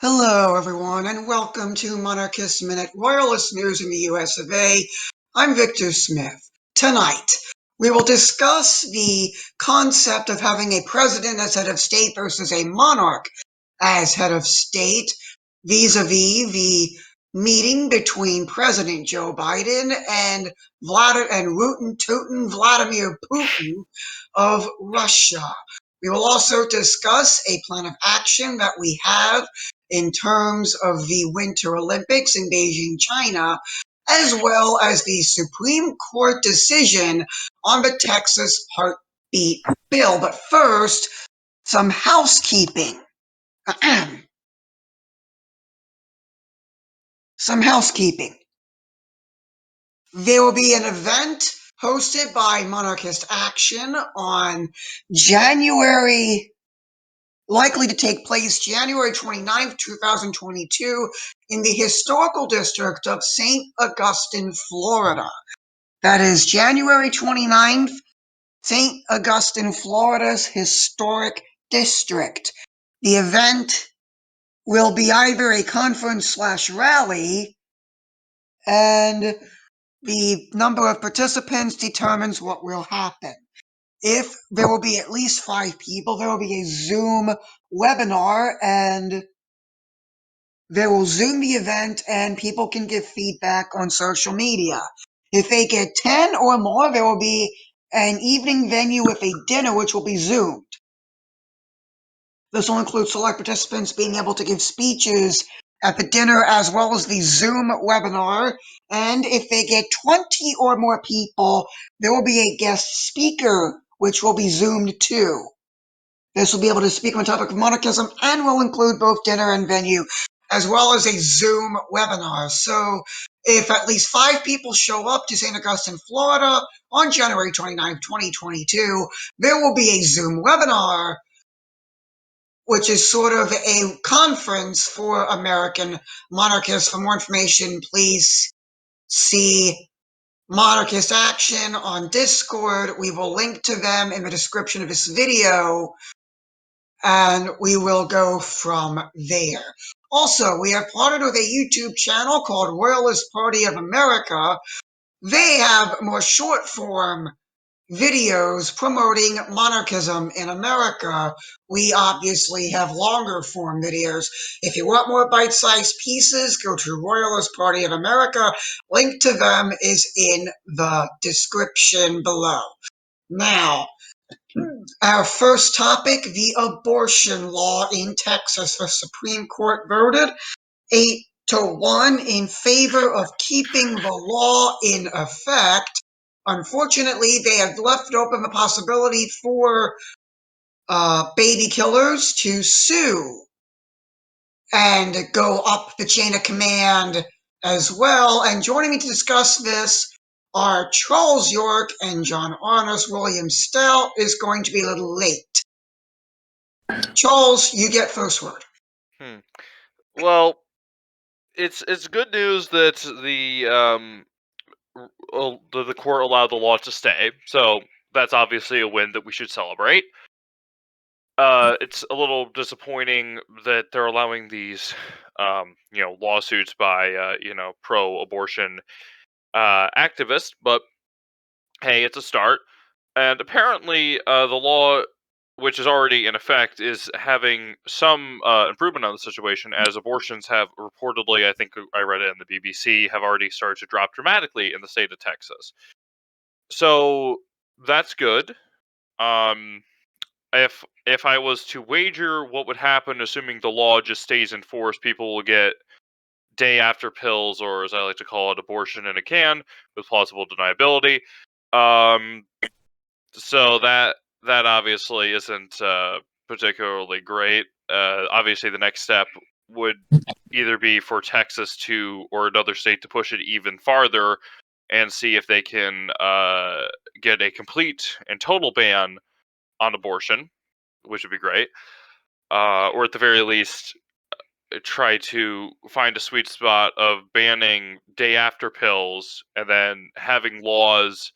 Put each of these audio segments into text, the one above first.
Hello, everyone, and welcome to Monarchist Minute Royalist News in the US of A. I'm Victor Smith. Tonight, we will discuss the concept of having a president as head of state versus a monarch as head of state, vis-a-vis the meeting between President Joe Biden and Rootin' Tootin' Vladimir Putin of Russia. We will also discuss a plan of action that we have in terms of the Winter Olympics in Beijing, China, as well as the Supreme Court decision on the Texas heartbeat bill. But first, some housekeeping. Some housekeeping. There will be an event hosted by Monarchist Action on likely to take place January 29th, 2022, in the historical district of St. Augustine, Florida. That is January 29th, St. Augustine, Florida's historic district. The event will be either a conference/rally, and the number of participants determines what will happen. If there will be at least 5 people, there will be a Zoom webinar, and they will Zoom the event, and people can give feedback on social media. If they get 10 or more, there will be an evening venue with a dinner, which will be Zoomed. This will include select participants being able to give speeches at the dinner as well as the Zoom webinar. And if they get 20 or more people, there will be a guest speaker, which will be Zoomed too. This will be able to speak on the topic of monarchism and will include both dinner and venue, as well as a Zoom webinar. So if at least 5 people show up to St. Augustine, Florida on January 29, 2022, there will be a Zoom webinar, which is sort of a conference for American monarchists. For more information, please see Monarchist Action on Discord. We will link to them in the description of this video, and we will go from there. Also, we have partnered with a YouTube channel called Royalist Party of America. They have more short-form videos promoting monarchism in America. We obviously have longer form videos. If you want more bite-sized pieces, go to Royalist Party of America. Link to them is in the description below. Now, our first topic, the abortion law in Texas. The Supreme Court voted 8-1 in favor of keeping the law in effect. Unfortunately, they have left open the possibility for baby killers to sue and go up the chain of command as well. And joining me to discuss this are Charles York and John Arness. William Stout is going to be a little late. Charles, you get first word. Well, it's good news that the court allowed the law to stay, so that's obviously a win that we should celebrate. It's a little disappointing that they're allowing these, lawsuits by, pro-abortion activists, but hey, it's a start. And apparently, the law, which is already in effect, is having some improvement on the situation, as abortions have reportedly, I think I read it in the BBC, have already started to drop dramatically in the state of Texas. So that's good. If I was to wager what would happen, assuming the law just stays in force, people will get day after pills, or as I like to call it, abortion in a can with plausible deniability. So that obviously isn't particularly great. Obviously, the next step would either be for Texas or another state to push it even farther and see if they can get a complete and total ban on abortion, which would be great. Or at the very least, try to find a sweet spot of banning day after pills and then having laws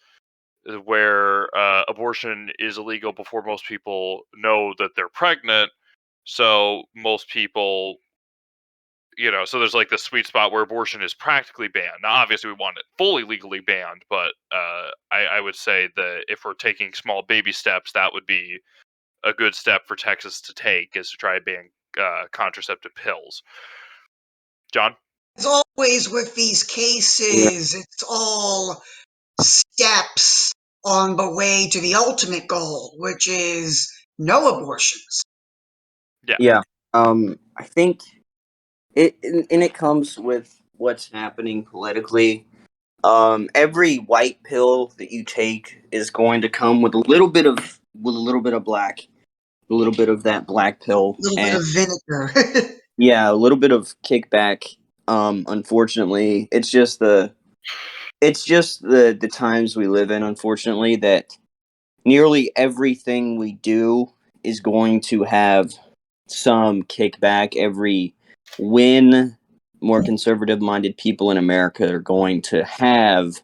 where abortion is illegal before most people know that they're pregnant. So most people so there's like the sweet spot where abortion is practically banned. Now, obviously, we want it fully legally banned, but I would say that if we're taking small baby steps, that would be a good step for Texas to take, is to try to ban contraceptive pills. John? As always with these cases, it's all steps on the way to the ultimate goal, which is no abortions. Yeah. Yeah. I think it comes with what's happening politically. Every white pill that you take is going to come with a little bit of black, a little bit of that black pill, A little bit and of vinegar. yeah, a little bit of kickback. Unfortunately, it's just the times we live in. Unfortunately, that nearly everything we do is going to have some kickback. Every win more conservative minded people in America are going to have,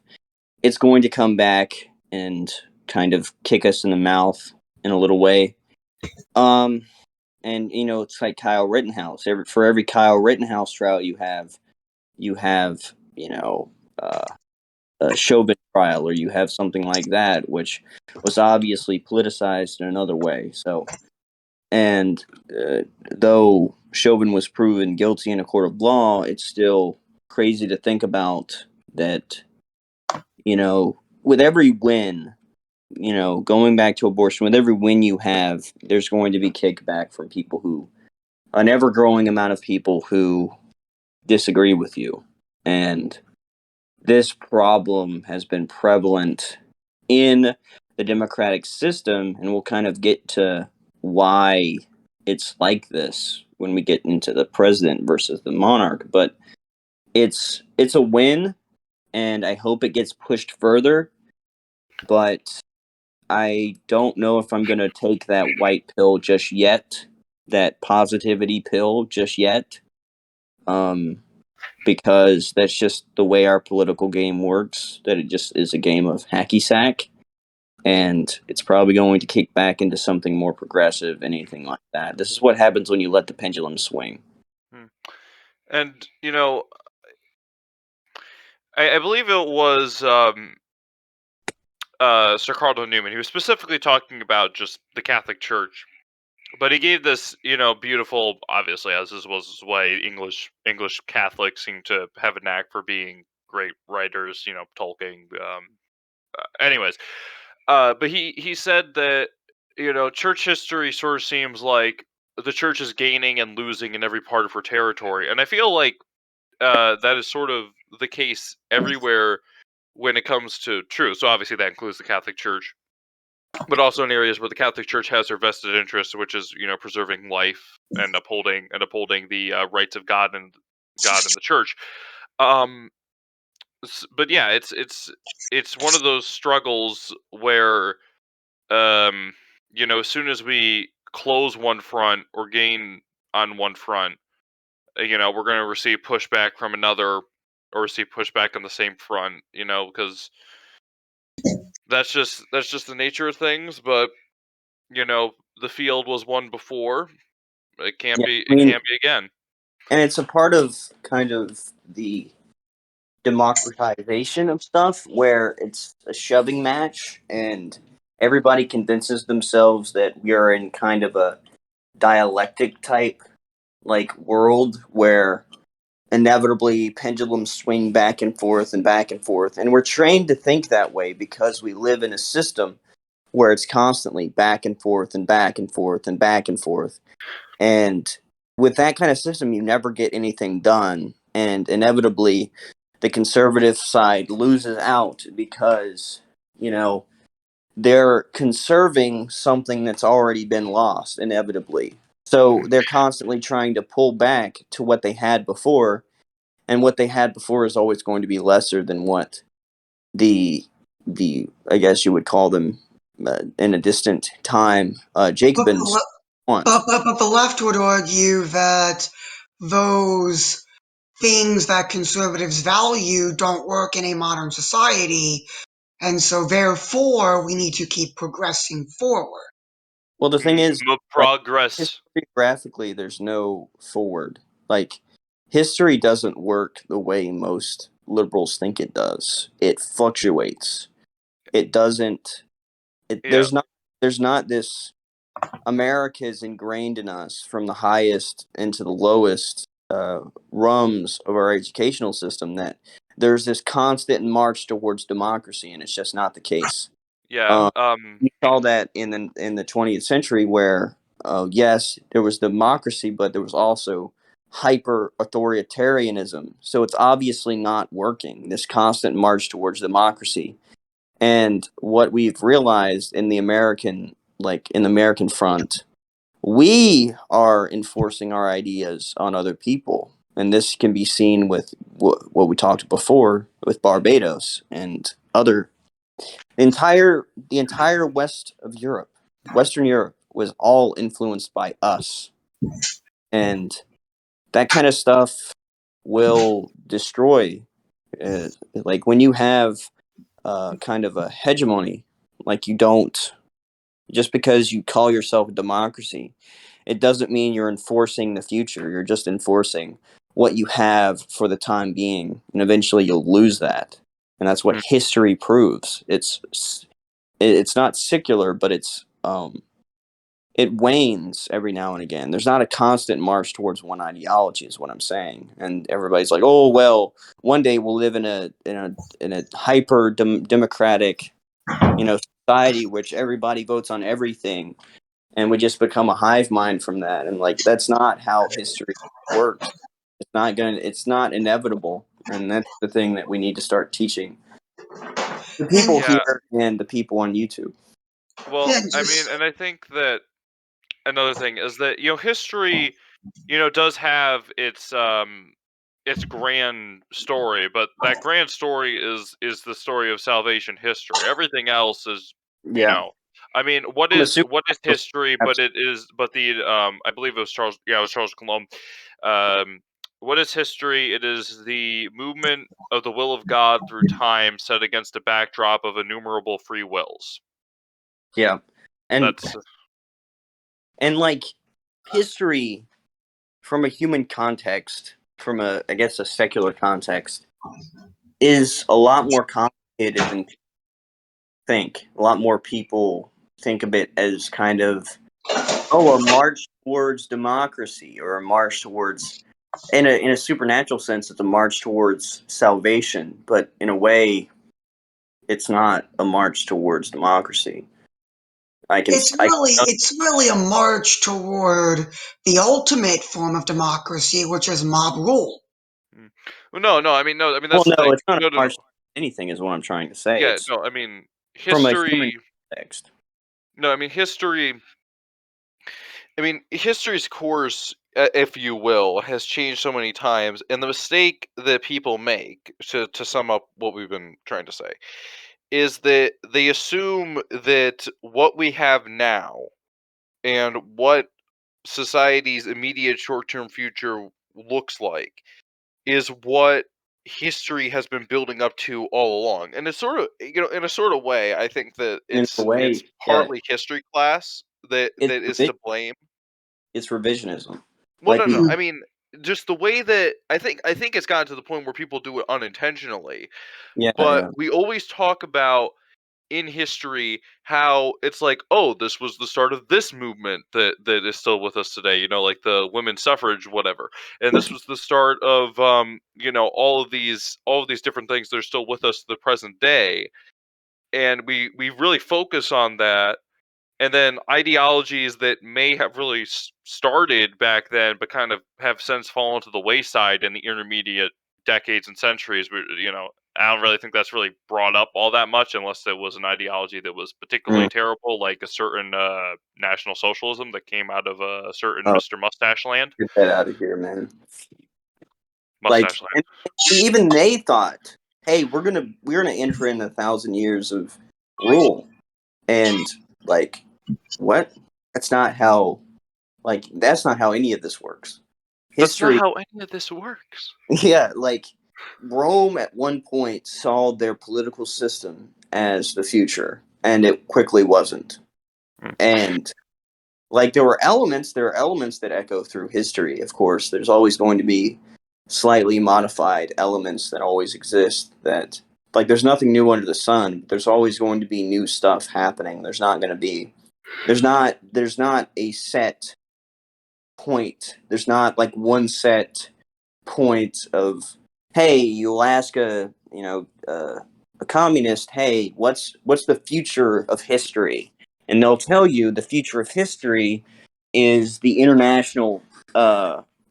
it's going to come back and kind of kick us in the mouth in a little way. And it's like Kyle Rittenhouse. For every Kyle Rittenhouse trial you have, uh, a Chauvin trial, or you have something like that, which was obviously politicized in another way. So, and though Chauvin was proven guilty in a court of law, it's still crazy to think about that, with every win, going back to abortion, with every win you have, there's going to be kickback from people who, an ever growing amount of people who disagree with you. And this problem has been prevalent in the democratic system, and we'll kind of get to why it's like this when we get into the president versus the monarch. But it's a win, and I hope it gets pushed further. But I don't know if I'm going to take that white pill just yet, that positivity pill just yet, because that's just the way our political game works, that it just is a game of hacky sack. And it's probably going to kick back into something more progressive, anything like that. This is what happens when you let the pendulum swing. And, I believe it was Sir Cardinal Newman. He was specifically talking about just the Catholic Church, but he gave this, beautiful, obviously, as this was his way. English Catholics seem to have a knack for being great writers. Tolkien. Anyways, but he said that church history sort of seems like the church is gaining and losing in every part of her territory, and I feel like that is sort of the case everywhere when it comes to truth. So obviously that includes the Catholic Church, but also in areas where the Catholic Church has their vested interest, which is preserving life and upholding the rights of God and the Church. Um, but yeah, it's one of those struggles where as soon as we close one front or gain on one front, we're going to receive pushback from another, or receive pushback on the same front, because that's just the nature of things. But the field was won before. It can't Yeah, be. I It mean, can't be again. and it's a part of kind of the democratization of stuff where it's a shoving match and everybody convinces themselves that we are in kind of a dialectic type like world where inevitably pendulums swing back and forth and back and forth, and we're trained to think that way because we live in a system where it's constantly back and forth and back and forth and back and forth. And with that kind of system, you never get anything done. And inevitably, the conservative side loses out because, you know, they're conserving something that's already been lost, inevitably. So they're constantly trying to pull back to what they had before. And what they had before is always going to be lesser than what the, I guess you would call them in a distant time, But Jacobins want. but the left would argue that those things that conservatives value don't work in a modern society, and so therefore we need to keep progressing forward. Well, the thing is, like, Progress. historiographically, there's no forward. Like, history doesn't work the way most liberals think it does. It fluctuates. It doesn't. Yeah. There's not this. America is ingrained in us from the highest into the lowest rungs of our educational system that there's this constant march towards democracy, and it's just not the case. Yeah. We saw that in the 20th century, where yes, there was democracy, but there was also hyper authoritarianism. So it's obviously not working. This constant march towards democracy, and what we've realized in the American front, we are enforcing our ideas on other people. And this can be seen with what we talked before with Barbados and other the entire Western Europe was all influenced by us. And that kind of stuff will destroy like when you have kind of a hegemony, like you don't just because you call yourself a democracy, it doesn't mean you're enforcing the future. You're just enforcing what you have for the time being, and eventually you'll lose that. And that's what history proves. It's not secular, but it wanes every now and again. There's not a constant march towards one ideology, is what I'm saying. And everybody's like, "Oh well, one day we'll live in a hyper democratic, society which everybody votes on everything." And we just become a hive mind from that. And like that's not how history works. It's not inevitable. And that's the thing that we need to start teaching the people And Yeah. here and the people on YouTube. Well, yeah, I mean, just and I think that another thing is that history, does have its grand story, but that grand story is the story of salvation history. Everything else is, Yeah. I mean, what I'm is assuming history? But it is, but the I believe it was Charles. Yeah, it was Charles Coulomb. Um, what is history? It is the movement of the will of God through time, set against a backdrop of innumerable free wills. yeah. And That's and like history from a human context, from I guess a secular context, is a lot more complicated than people think. A lot more people think of it as kind of a march towards democracy or a march towards in a supernatural sense it's a march towards salvation, but in a way it's not a march towards democracy. it's really a march toward the ultimate form of democracy, which is mob rule. well, no. I mean, no. I mean, Well, that's the no, thing. it's not a No, no, no. march towards anything is what I'm trying to say. Yeah, It's no. I mean, from a human history. context. No, I mean history. I mean, history's course, if you will, has changed so many times, and the mistake that people make, to sum up what we've been trying to say, is that they assume that what we have now and what society's immediate short-term future looks like is what history has been building up to all along. And it's sort of, in a sort of way, I think that In a it's way, yeah, partly history class it's that is to blame. it's revisionism. Well, Like no, we, no. I mean, just the way that I think it's gotten to the point where people do it unintentionally. yeah, But yeah. we always talk about in history how it's like, oh, this was the start of this movement that is still with us today. Like the women's suffrage, whatever. And this was the start of all of these different things that are still with us to the present day. And we really focus on that, and then ideologies that may have really started back then but kind of have since fallen to the wayside in the intermediate decades and centuries, where I don't really think that's really brought up all that much, unless it was an ideology that was particularly Mm. terrible, like a certain national socialism that came out of a certain Oh, Mr. Mustache Land. get that out of here, man. Like, Mustache Land. and even they thought, hey, we're gonna enter in 1,000 years of rule, and like, what? That's not how. Like, that's not how any of this works. That's not History, how any of this works. yeah, like Rome at one point saw their political system as the future, and it quickly wasn't. Mm. And like there are elements that echo through history. Of course, there's always going to be slightly modified elements that always exist. That, like, there's nothing new under the sun. There's always going to be new stuff happening. There's not going to be. There's not a set point. There's not like one set point of, hey, you'll ask a communist, hey, what's the future of history, and they'll tell you the future of history is the international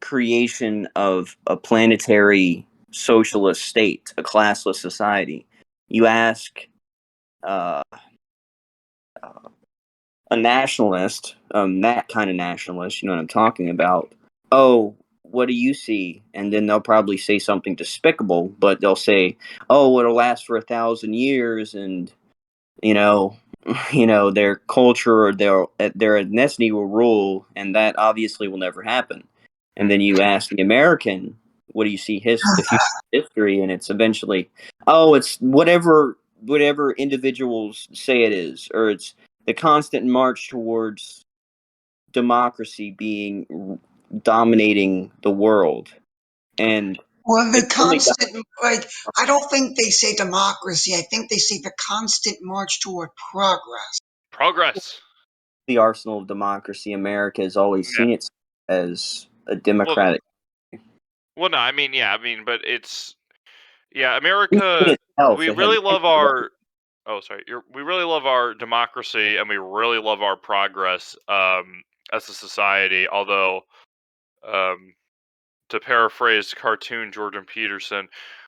creation of a planetary socialist state, a classless society. You ask uh, a nationalist, that kind of nationalist, you know what I'm talking about. Oh, what do you see? And then they'll probably say something despicable, but they'll say, "Oh, it'll last for 1,000 years," and you know, their culture or their ethnicity will rule, and that obviously will never happen. And then you ask the American, "What do you see the future of history?" And it's eventually, "Oh, it's whatever individuals say it is, or it's the constant march towards democracy being dominating the world." And Well, the it's only got constant, like, I don't think they say democracy. I think they say the constant march toward progress. Progress. the arsenal of democracy. America has always Yeah. seen itself as a Well, democratic. no, I mean, yeah, I mean, but it's yeah, In America. itself, We it has really love our. Oh, sorry. We really love our democracy, and we really love our progress as a society. Although, um, to paraphrase cartoon Jordan Peterson,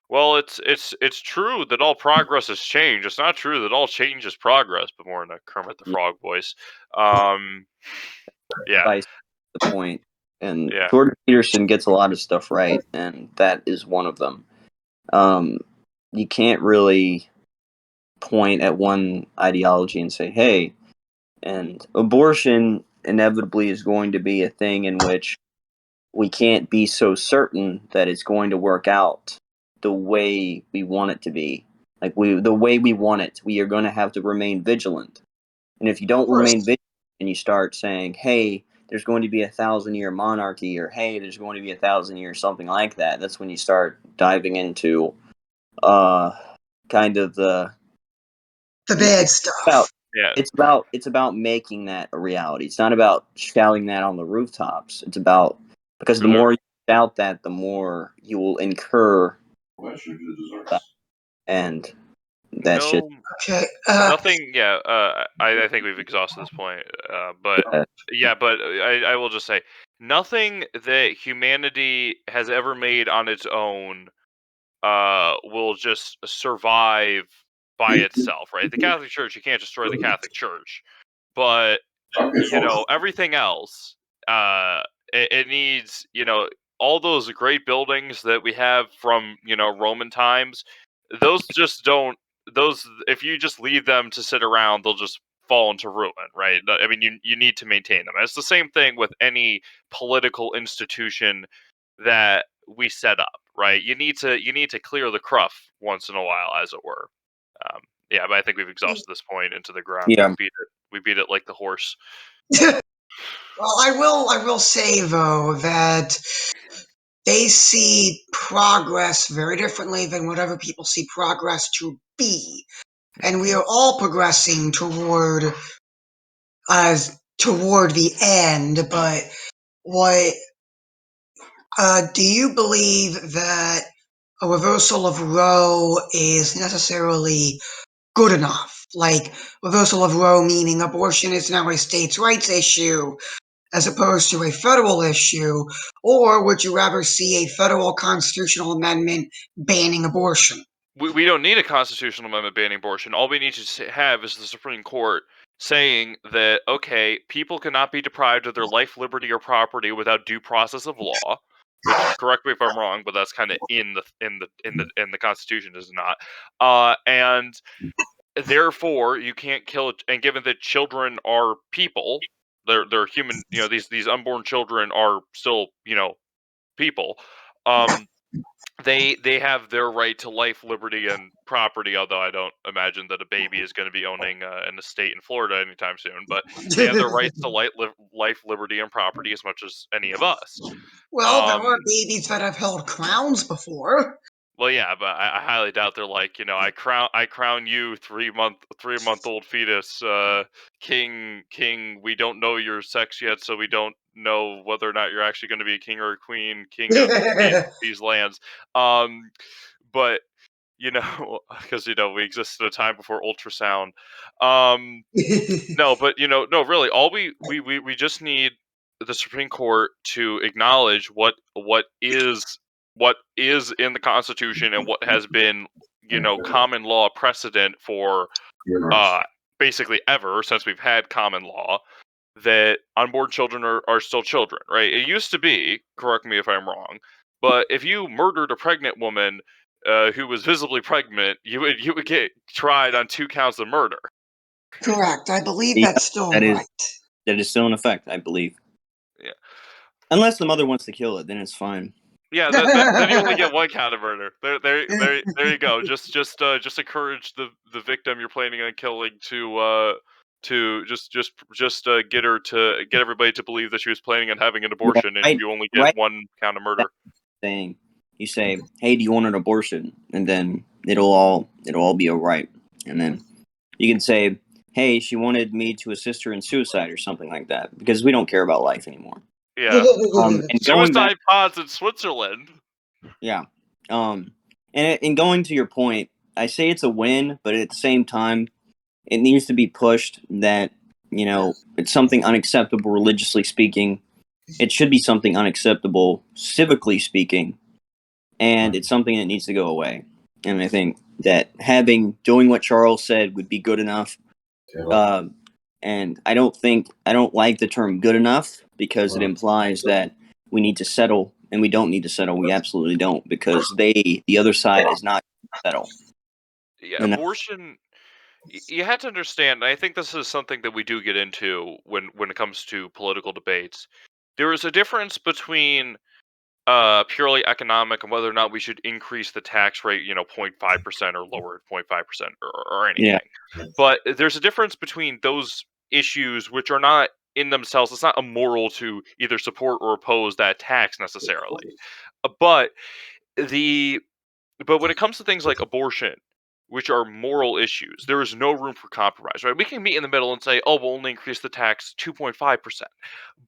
well, it's true that all progress is change. It's not true that all change is progress, but more in a Kermit the Frog voice. Um, yeah, precise the point. And yeah. Jordan Peterson gets a lot of stuff right, and that is one of them. Um, you can't really point at one ideology and say, "Hey," and abortion inevitably is going to be a thing in which we can't be so certain that it's going to work out the way we want it to be. Like the way we want it, we are going to have to remain vigilant. And if you Of don't remain course. vigilant and you start saying, "Hey, there's going to be 1,000-year monarchy," or "Hey, there's going to be 1,000 year something like that," that's when you start diving into uh kind of The bad it's about stuff. Yeah, it's about making that a reality. It's not about shouting that on the rooftops. It's about, because for the sure. more you shout that, the more you will incur, and that's just No, Okay. nothing. Yeah, I think we've exhausted this point. But yeah, but I will just say nothing that humanity has ever made on its own will just survive by itself, right? The Catholic Church, you can't destroy the Catholic Church, but everything else, uh, it needs, all those great buildings that we have from, Roman times. Those just don't. Those, if you just leave them to sit around, they'll just fall into ruin, right? I mean, you need to maintain them. It's the same thing with any political institution that we set up, right? You need to clear the cruff once in a while, as it were. Um, yeah, but I think we've exhausted this point into the ground. yeah, We beat it like the horse. Well, I will say though that they see progress very differently than whatever people see progress to be. And we are all progressing toward the end, but what do you believe that a reversal of Roe is necessarily good enough? Like, reversal of Roe meaning abortion is now a states' rights issue as opposed to a federal issue, or would you rather see a federal constitutional amendment banning abortion? We don't need a constitutional amendment banning abortion. All we need to have is the Supreme Court saying that, okay, people cannot be deprived of their life, liberty, or property without due process of law. Which, correct me if I'm wrong, but that's kind of in the Constitution, is it not? And therefore, you can't kill it. And given that children are people, they're human. These unborn children are still people. Um, they have their right to life, liberty, and property. Although I don't imagine that a baby is going to be owning an estate in Florida anytime soon. But they have their rights to life, liberty, and property as much as any of us. Well, there are babies that have held crowns before. Well, yeah, but I highly doubt they're like, I crown you 3 month old fetus, king. We don't know your sex yet, so we don't know whether or not you're actually going to be a king or a queen, king of these lands. But because we exist at a time before ultrasound. No, but no, really, all we just need the Supreme Court to acknowledge what is in the Constitution and what has been common law precedent for basically ever since we've had common law, that unborn children are still children, right? It used to be, correct me if I'm wrong, but if you murdered a pregnant woman who was visibly pregnant, you would get tried on 2 counts of murder. Correct. I believe Yeah, that's still that right. is still in effect, I believe. Yeah. Unless the mother wants to kill it, then it's fine. Yeah, then you only get 1 count of murder. There you go. Just encourage the victim you're planning on killing to get everybody to believe that she was planning on having an Yeah, abortion, and you only get 1 count of murder. Saying, you say, "Hey, do you want an abortion?" And then it'll all be all right. And then you can say, "Hey, she wanted me to assist her in suicide," or something like that, because we don't care about life anymore. Yeah. And going back, Suicide pods in Switzerland. yeah. And going to your point, I say it's a win, but at the same time, it needs to be pushed that, it's something unacceptable religiously speaking. It should be something unacceptable civically speaking, and it's something that needs to go away. And I think that doing what Charles said would be good enough. And I don't like the term good enough, because it implies that we need to settle, and we don't need to settle. We absolutely don't, because the other side is not going to settle. Yeah, And abortion. You have to understand. I think this is something that we do get into when it comes to political debates. There is a difference between purely economic and whether or not we should increase the tax rate, 0.5% or lower it 0.5% or yeah, anything. But there's a difference between those issues, which are not in themselves. It's not immoral to either support or oppose that tax necessarily. But the but when it comes to things like abortion, which are moral issues, there is no room for compromise, right? We can meet in the middle and say, "Oh, we'll only increase the tax 2.5%."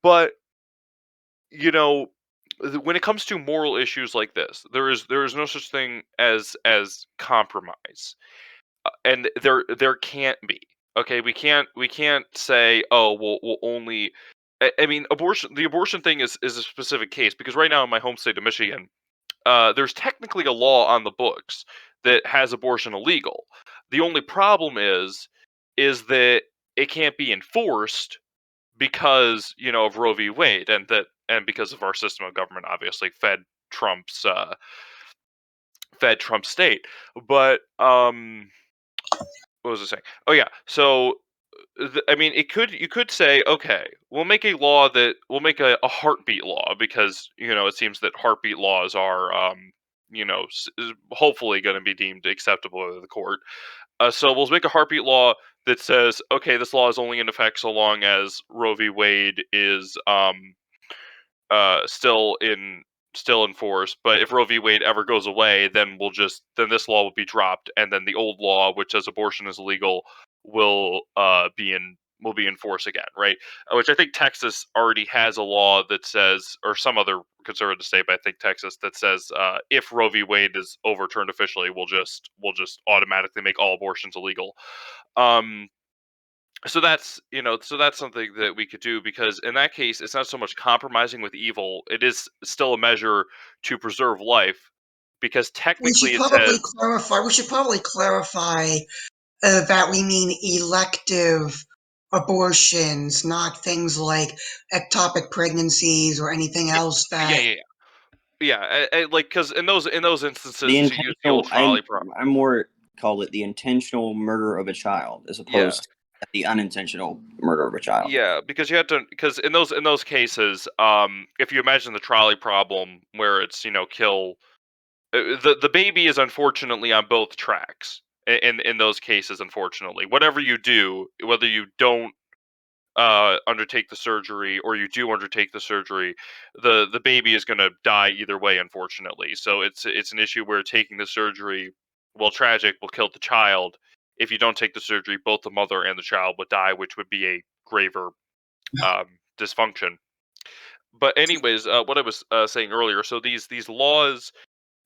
But, when it comes to moral issues like this, there is no such thing as compromise. And there can't be. Okay, we can't say, "Oh, we'll only." I mean, abortion. The abortion thing is a specific case, because right now in my home state of Michigan, there's technically a law on the books that has abortion illegal. The only problem is that it can't be enforced because of Roe v. Wade, and because of our system of government, obviously Trump's fed Trump's state. But what was I saying? Oh yeah, so I mean, you could say, okay, we'll make a law that we'll make a heartbeat law, because it seems that heartbeat laws are hopefully going to be deemed acceptable to the court. So we'll make a heartbeat law that says, okay, this law is only in effect so long as Roe v. Wade is still in force. But if Roe v. Wade ever goes away, then then this law will be dropped, and then the old law, which says abortion is illegal, will be in force again, right? Which I think Texas already has a law that says, or some other conservative state, but I think Texas, that says if Roe v. Wade is overturned officially, we'll just automatically make all abortions illegal. Um, so that's something that we could do, because in that case it's not so much compromising with evil, it is still a measure to preserve life, because We technically should it probably says, clarify. We should probably clarify that we mean elective abortions, not things like ectopic pregnancies or anything yeah, else yeah, that. yeah, like, because in those the instances, to use the old intentional. trolley I more call it the intentional murder of a child, as yeah, opposed to the unintentional murder of a child. yeah, because because in those cases, if you imagine the trolley problem, where it's kill the baby is unfortunately on both tracks in those cases. Unfortunately, whatever you do, whether you don't undertake the surgery or you do undertake the surgery, the baby is going to die either way, unfortunately. So it's an issue where taking the surgery, while tragic, will kill the child. If you don't take the surgery, both the mother and the child would die, which would be a graver dysfunction. But anyways, what I was saying earlier, so these laws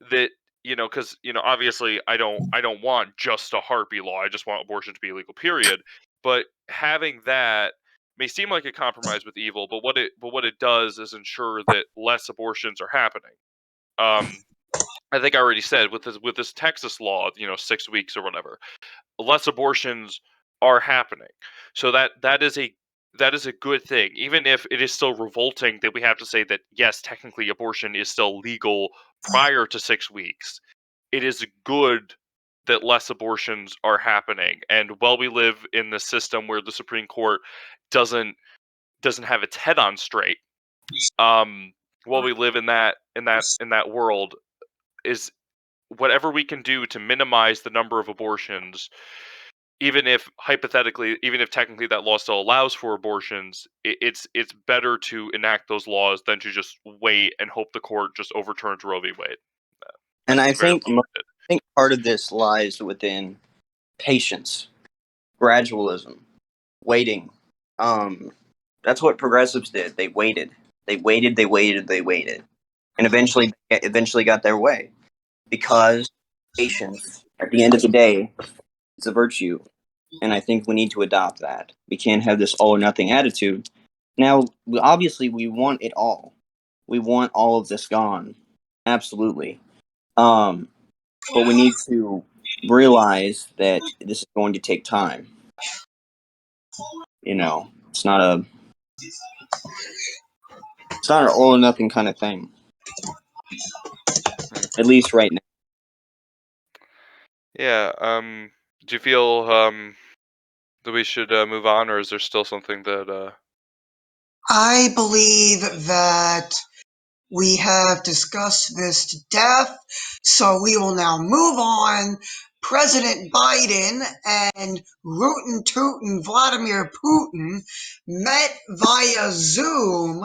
that, because obviously I don't want just a heartbeat law. I just want abortion to be illegal, period. But having that may seem like a compromise with evil, but what it does is ensure that less abortions are happening. um I think I already said with this Texas law, 6 weeks or whatever, less abortions are happening. So that is a good thing, even if it is still revolting that we have to say that yes, technically abortion is still legal prior to 6 weeks. It is good that less abortions are happening, and while we live in the system where the Supreme Court doesn't have its head on straight, um, while we live in that world, is whatever we can do to minimize the number of abortions, even if hypothetically, even if technically that law still allows for abortions, it's better to enact those laws than to just wait and hope the court just overturns Roe v. Wade. And That's I very think limited. part of this lies within patience, gradualism, waiting. That's what progressives did. They waited. They waited. They waited. They waited, and eventually got their way, because patience, at the end of the day, is a virtue, and I think we need to adopt that. We can't have this all or nothing attitude. Now, obviously, we want it all. We want all of this gone, absolutely. Um, but we need to realize that this is going to take time. It's not an all or nothing kind of thing. At least right now. Yeah. Do you feel that we should move on, or is there still something that? I believe that we have discussed this to death, so we will now move on. President Biden and rootin' tootin' Vladimir Putin met via Zoom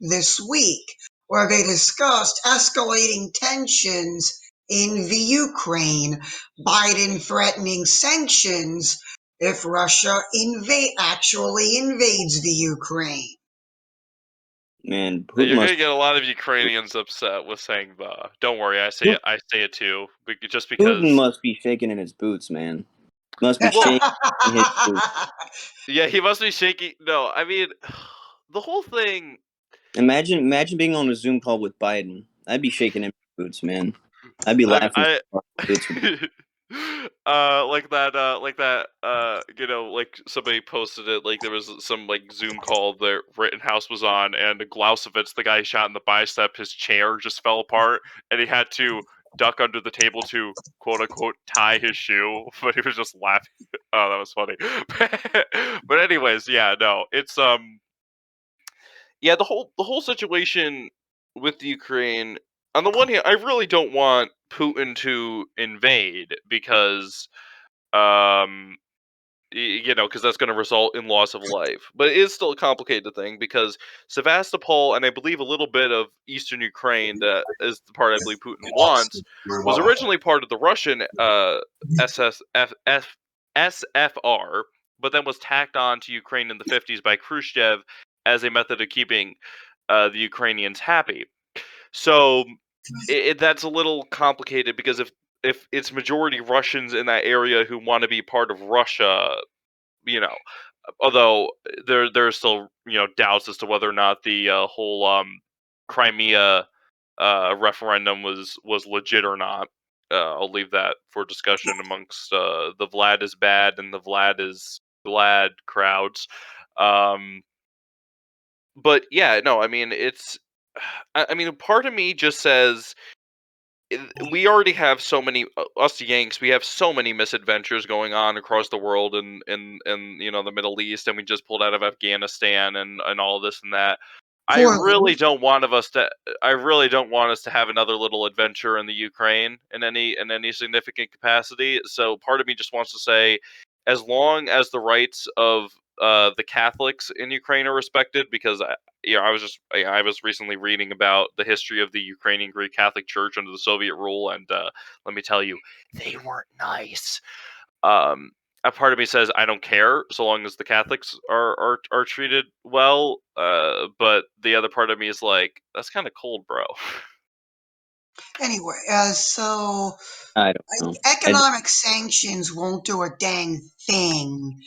this week, where they discussed escalating tensions in the Ukraine, Biden threatening sanctions if Russia actually invades the Ukraine. Man, Putin You're gonna must get a lot of Ukrainians upset with saying the. Don't worry, I say Pu- it. I say it too, just Putin because. must be shaking in his boots, man. Must be shaking in his boots. Yeah, he must be shaking. No, I mean, the whole thing. Imagine being on a Zoom call with Biden. I'd be shaking in my boots, man. I'd be laughing I, so hard my boots would be. like somebody posted it, like there was some like Zoom call that Rittenhouse was on, and Glausevitz, the guy he shot in the bicep, his chair just fell apart, and he had to duck under the table to quote unquote tie his shoe, but he was just laughing. Oh, that was funny. But anyways, yeah, no, it's yeah, the whole situation with the Ukraine. On the one hand, I really don't want Putin to invade because, um, because that's going to result in loss of life. But it is still a complicated thing because Sevastopol and I believe a little bit of eastern Ukraine, that is the part I believe Putin wants, was originally part of the Russian SFR, but then was tacked on to Ukraine in the 50s by Khrushchev as a method of keeping the Ukrainians happy. So that's a little complicated because if it's majority Russians in that area who want to be part of Russia, you know, although there are still doubts as to whether or not the whole Crimea referendum was legit or not. I'll leave that for discussion amongst the Vlad is bad and the Vlad is glad crowds. Um, but yeah, no, I mean it's. I mean, part of me just says we already have so many us Yanks. We have so many misadventures going on across the world and the Middle East, and we just pulled out of Afghanistan and all this and that. I really don't want us to have another little adventure in the Ukraine in any significant capacity. So part of me just wants to say, as long as the rights of the Catholics in Ukraine are respected, because I was recently reading about the history of the Ukrainian Greek Catholic Church under the Soviet rule, and let me tell you, they weren't nice. Um, a part of me says I don't care so long as the Catholics are treated well. But the other part of me is like, that's kind of cold, bro. Anyway, so I don't know. economic sanctions won't do a dang thing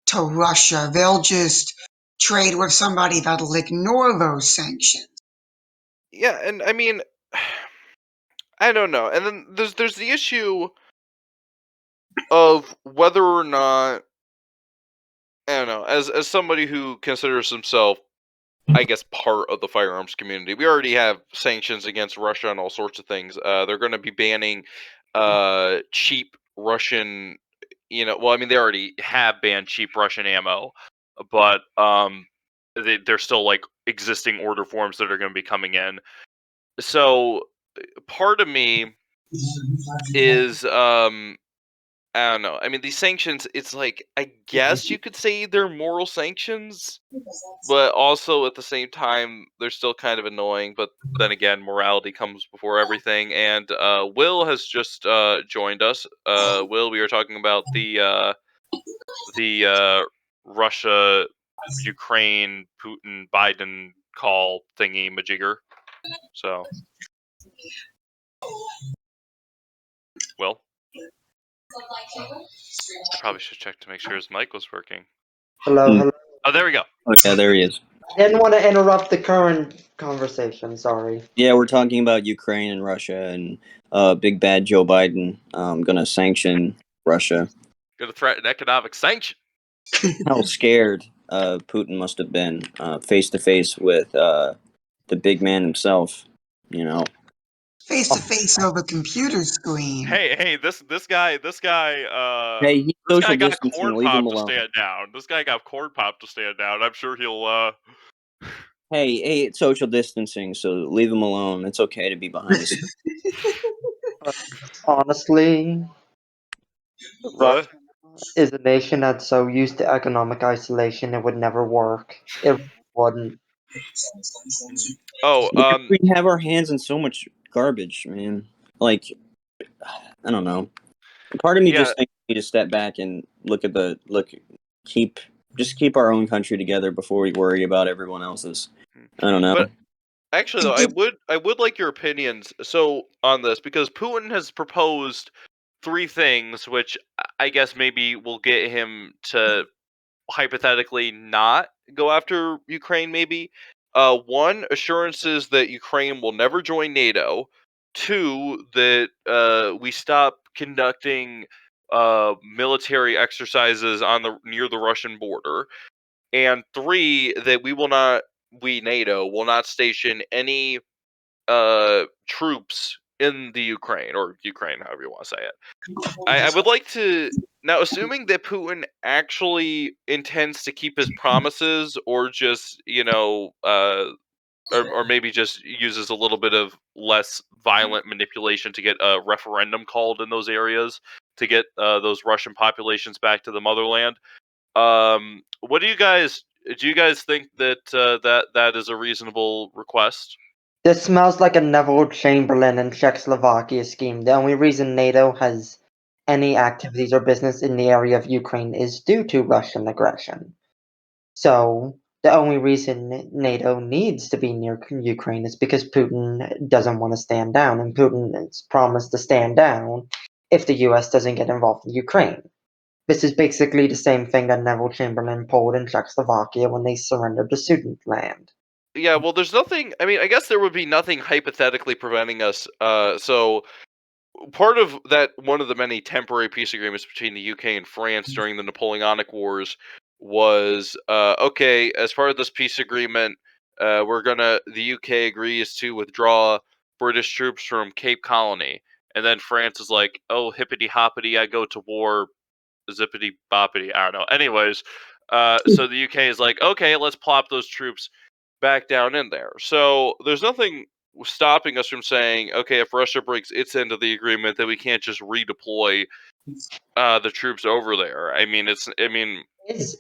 to Russia. They'll just trade with somebody that'll ignore those sanctions. Yeah, and I mean, I don't know. And then there's the issue of whether or not, I don't know. As somebody who considers himself, I guess, part of the firearms community, we already have sanctions against Russia and all sorts of things. They're going to be banning cheap Russian. Well, I mean, they already have banned cheap Russian ammo, but they're still like existing order forms that are going to be coming in. So part of me is I don't know. I mean, these sanctions, it's like, I guess you could say they're moral sanctions, but also at the same time, they're still kind of annoying. But then again, morality comes before everything. And Will has just joined us. Will, we were talking about the Russia, Ukraine, Putin, Biden call thingy majigger. So, Will, I probably should check to make sure his mic was working. Hello, hello. Oh, there we go. Oh, yeah, there he is. Didn't want to interrupt the current conversation, sorry. Yeah, we're talking about Ukraine and Russia, and big bad Joe Biden gonna sanction Russia. Gonna threaten economic sanction. How scared Putin must have been face to face with the big man himself. You know, Face to face over computer screen. Hey, this guy, hey, he's this social guy got distancing. corn Leave him pop to alone. stand down. This guy got corn pop to stand down. I'm sure he'll. Hey, it's social distancing, so leave him alone. It's okay to be behind us. Honestly, What? Russia is a nation that's so used to economic isolation it would never work. It wouldn't. Oh, We have our hands in so much garbage, man. Like, I don't know. Part of me yeah. just thinks we need to step back and keep our own country together before we worry about everyone else's. I don't know. But actually, though, I would like your opinions on this, because Putin has proposed 3 things, which I guess maybe will get him to hypothetically not go after Ukraine, maybe. 1, assurances that Ukraine will never join NATO. 2, that we stop conducting military exercises near the Russian border. And 3, that we NATO will not station any troops in the Ukraine, or Ukraine, however you want to say it. I would like to now, assuming that Putin actually intends to keep his promises, or just or maybe just uses a little bit of less violent manipulation to get a referendum called in those areas to get those Russian populations back to the motherland. What do you guys think that that is a reasonable request? This smells like a Neville Chamberlain and Czechoslovakia scheme. The only reason NATO has any activities or business in the area of Ukraine is due to Russian aggression. So, the only reason NATO needs to be near Ukraine is because Putin doesn't want to stand down, and Putin has promised to stand down if the US doesn't get involved in Ukraine. This is basically the same thing that Neville Chamberlain pulled in Czechoslovakia when they surrendered the Sudetenland. Yeah, well, there's nothing. I mean, I guess there would be nothing hypothetically preventing us. So part of that, one of the many temporary peace agreements between the UK and France during the Napoleonic Wars was okay. As part of this peace agreement, the UK agrees to withdraw British troops from Cape Colony, and then France is like, oh, hippity hoppity, I go to war, zippity boppity. I don't know. Anyways, so the UK is like, okay, let's plop those troops back down in there. So there's nothing stopping us from saying, okay, if Russia breaks its end of the agreement, then we can't just redeploy the troops over there.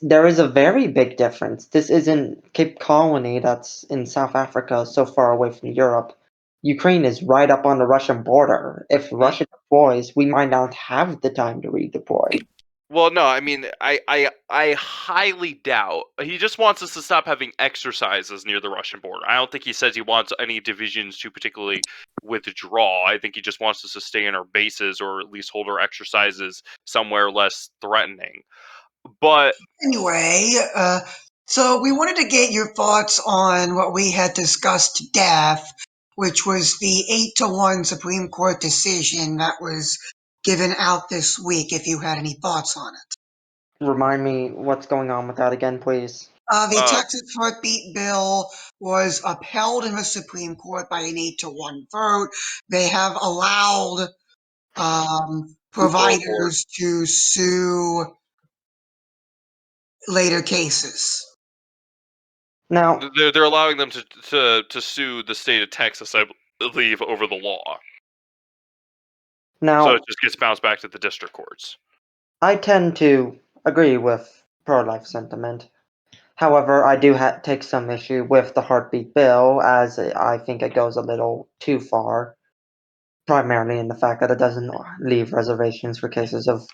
There is a very big difference. This isn't Cape Colony that's in South Africa, so far away from Europe. Ukraine is right up on the Russian border. If Russia deploys, we might not have the time to redeploy. Well, no, I highly doubt. He just wants us to stop having exercises near the Russian border. I don't think he says he wants any divisions to particularly withdraw. I think he just wants us to stay in our bases or at least hold our exercises somewhere less threatening. But Anyway, so we wanted to get your thoughts on what we had discussed to death, which was the 8-1 Supreme Court decision that was given out this week, if you had any thoughts on it. Remind me what's going on with that again, please. The Texas heartbeat bill was upheld in the Supreme Court by an 8-1 vote. They have allowed providers to sue later cases. Now, they're allowing them to sue the state of Texas, I believe, over the law. So it just gets bounced back to the district courts. I tend to agree with pro-life sentiment. However, I do take some issue with the heartbeat bill, as I think it goes a little too far, primarily in the fact that it doesn't leave reservations for cases of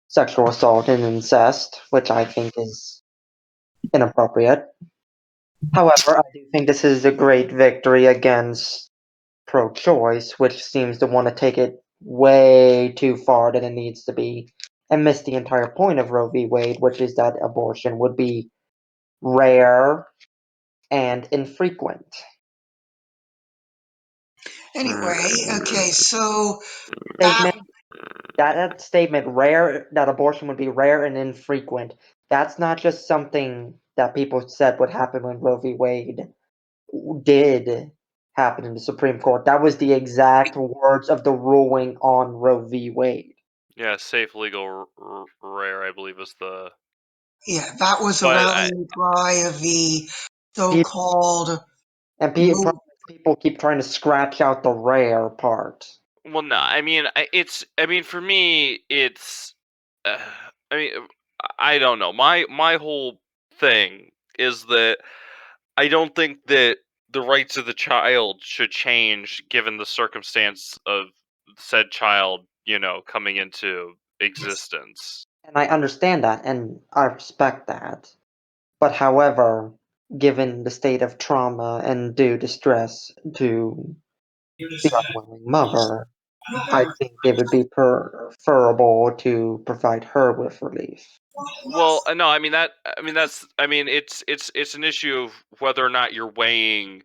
sexual assault and incest, which I think is inappropriate. However, I do think this is a great victory against pro-choice, which seems to want to take it way too far than it needs to be, and miss the entire point of Roe v. Wade, which is that abortion would be rare and infrequent. Anyway, okay, so that statement, rare, that abortion would be rare and infrequent, that's not just something that people said would happen when Roe v. Wade did happen in the Supreme Court. That was the exact words of the ruling on Roe v. Wade. Yeah, safe, legal, rare, I believe is the... Yeah, that was a rallying cry of the so-called... And people keep trying to scratch out the rare part. Well, no, for me, it's... I don't know. My whole thing is that I don't think that the rights of the child should change given the circumstance of said child, coming into existence. And I understand that, and I respect that. But however, given the state of trauma and due distress to the unwilling mother, I think it would be preferable to provide her with relief. Well, no, it's an issue of whether or not you're weighing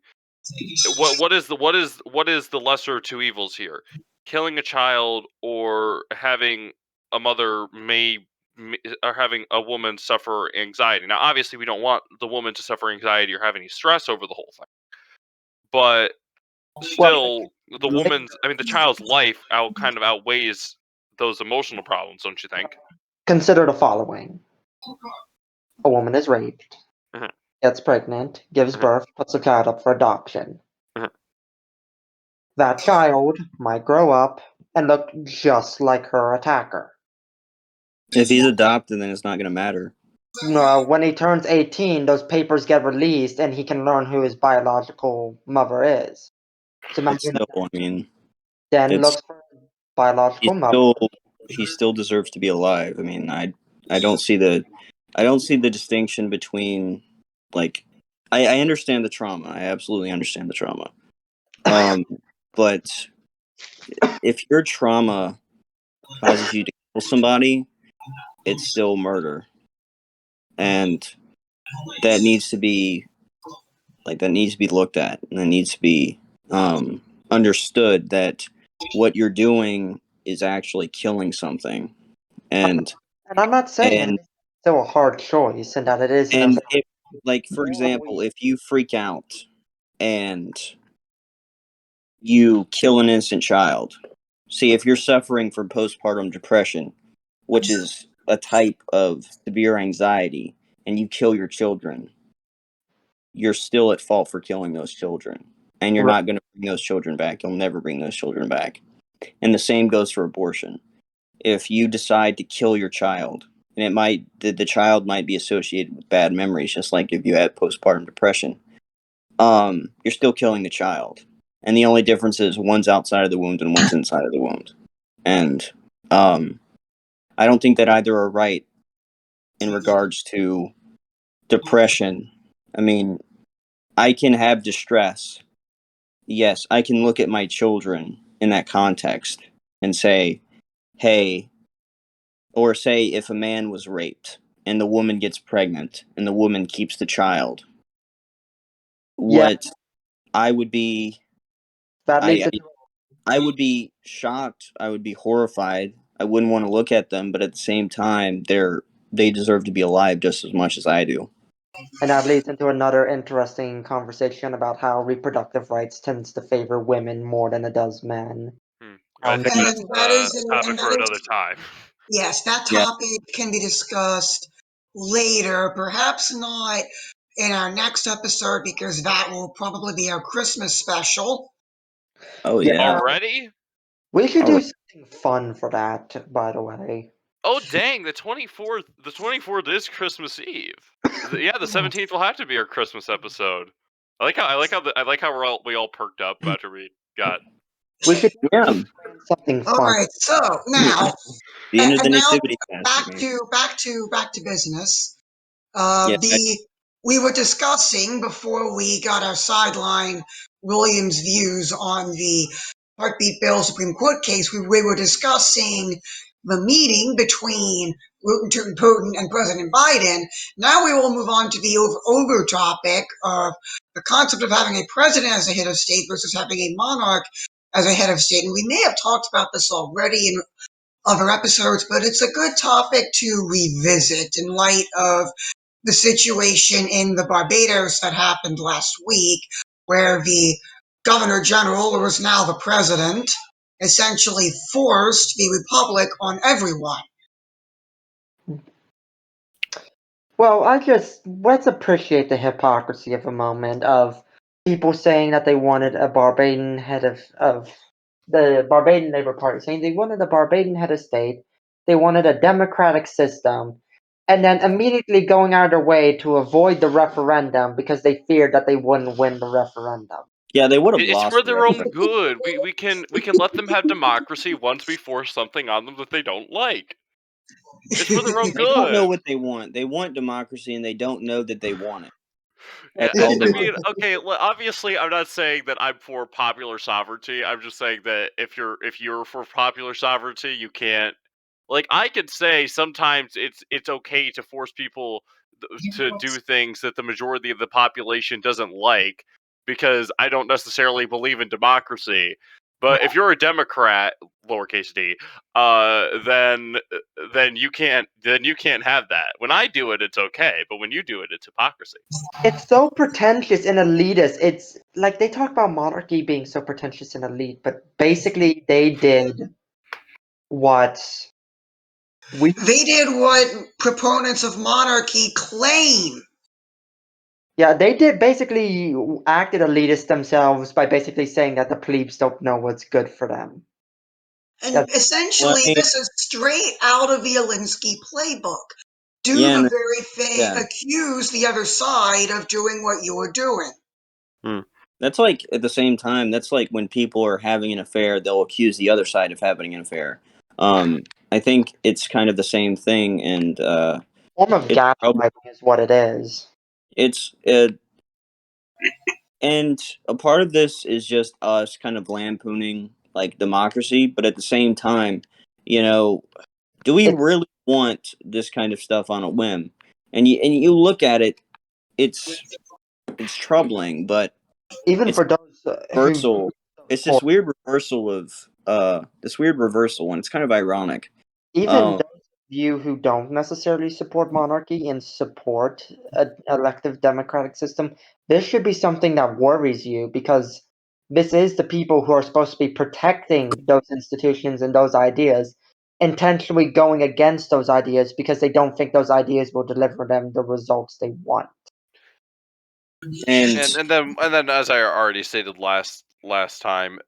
what is the lesser of two evils here? Killing a child or having a mother or having a woman suffer anxiety. Now, obviously, we don't want the woman to suffer anxiety or have any stress over the whole thing, but still, the child's life outweighs those emotional problems, don't you think? Consider the following. A woman is raped, Mhm. gets pregnant, gives birth, puts a child up for adoption. Mhm. That child might grow up and look just like her attacker. If he's adopted, then it's not going to matter. No, when he turns 18, those papers get released and he can learn who his biological mother is. So then looks for biological mother. He still deserves to be alive. I don't see the distinction between, like, I understand the trauma. I absolutely understand the trauma. But if your trauma causes you to kill somebody, it's still murder. And that needs to be looked at, and that needs to be understood that what you're doing is actually killing something. And I'm not saying it's still a hard choice and that it is. And for example, if you freak out and you kill an innocent child, see, if you're suffering from postpartum depression, which is a type of severe anxiety, and you kill your children, you're still at fault for killing those children, and you're Right. not going to bring those children back. You'll never bring those children back. And the same goes for abortion. If you decide to kill your child, and the child might be associated with bad memories, just like if you had postpartum depression, you're still killing the child. And the only difference is one's outside of the wound and one's inside of the wound. And I don't think that either are right in regards to depression. I mean, I can have distress. Yes, I can look at my children in that context and say, hey, or say if a man was raped and the woman gets pregnant and the woman keeps the child, Yeah, what I would be, that leads I, into I would be shocked. I would be horrified. I wouldn't want to look at them, but at the same time, they deserve to be alive just as much as I do. and that leads into another interesting conversation about how reproductive rights tends to favor women more than it does men. I think And that's that is, a topic for another time. yes, that Yeah. topic can be discussed later, perhaps not in our next episode, because that will probably be our Christmas special. Oh Yeah. yeah. Already? We should All do right. something fun for that, by the way. Oh dang, the 24th. The 24th is Christmas Eve. Yeah, the 17th will have to be our Christmas episode. I like how we all perked up after we got. We should Yeah. plan something All fun. right, so now, The end of the and now nativity basket, back man. to business. Yeah. We were discussing before we got our sideline Williams' views on the heartbeat bill Supreme Court case. We were discussing the meeting between Putin and President Biden. Now we will move on to the over topic of the concept of having a president as a head of state versus having a monarch as a head of state. And we may have talked about this already in other episodes, but it's a good topic to revisit in light of the situation in the Barbados that happened last week, where the governor general, who is now the president, essentially forced the republic on everyone. Well, let's appreciate the hypocrisy of a moment of people saying that they wanted a Barbadian head of the Barbadian Labour Party, saying they wanted a Barbadian head of state, they wanted a democratic system, and then immediately going out of their way to avoid the referendum because they feared that they wouldn't win the referendum. Yeah, they would have It's lost for the their own referendum. good. We can let them have democracy once we force something on them that they don't like. It's for their own They don't know good. what they want. They want democracy, and they don't know that they want it. Yeah, That's all I they mean, want. okay. Obviously, I'm not saying that I'm for popular sovereignty. I'm just saying that if you're for popular sovereignty, you can't. Like, I could say sometimes it's okay to force people to do things that the majority of the population doesn't like because I don't necessarily believe in democracy. But if you're a Democrat, lowercase d, then you can't have that. When I do it, it's okay, but when you do it, it's hypocrisy. It's so pretentious and elitist. It's like they talk about monarchy being so pretentious and elite, but basically they did what we They did what proponents of monarchy claim. Yeah, they did basically acted elitist themselves by basically saying that the plebes don't know what's good for them. And That Well, essentially, I mean, this is straight out of the Alinsky playbook. Do yeah, the and very thing, yeah. accuse the other side of doing what you're doing. That's like at the same time. That's like when people are having an affair, they'll accuse the other side of having an affair. I think it's kind of the same thing, and form of it's gaslighting is what it is. it's and a part of this is just us kind of lampooning like democracy, but at the same time, you know, do we It's really want this kind of stuff on a whim? And you look at it, it's troubling, but even it's for those who reversal. It's support, this weird reversal, and it's kind of ironic. even Um, those of you who don't necessarily support monarchy and support an elective democratic system, this should be something that worries you because this is the people who are supposed to be protecting those institutions and those ideas, intentionally going against those ideas because they don't think those ideas will deliver them the results they want. And then as I already stated last time,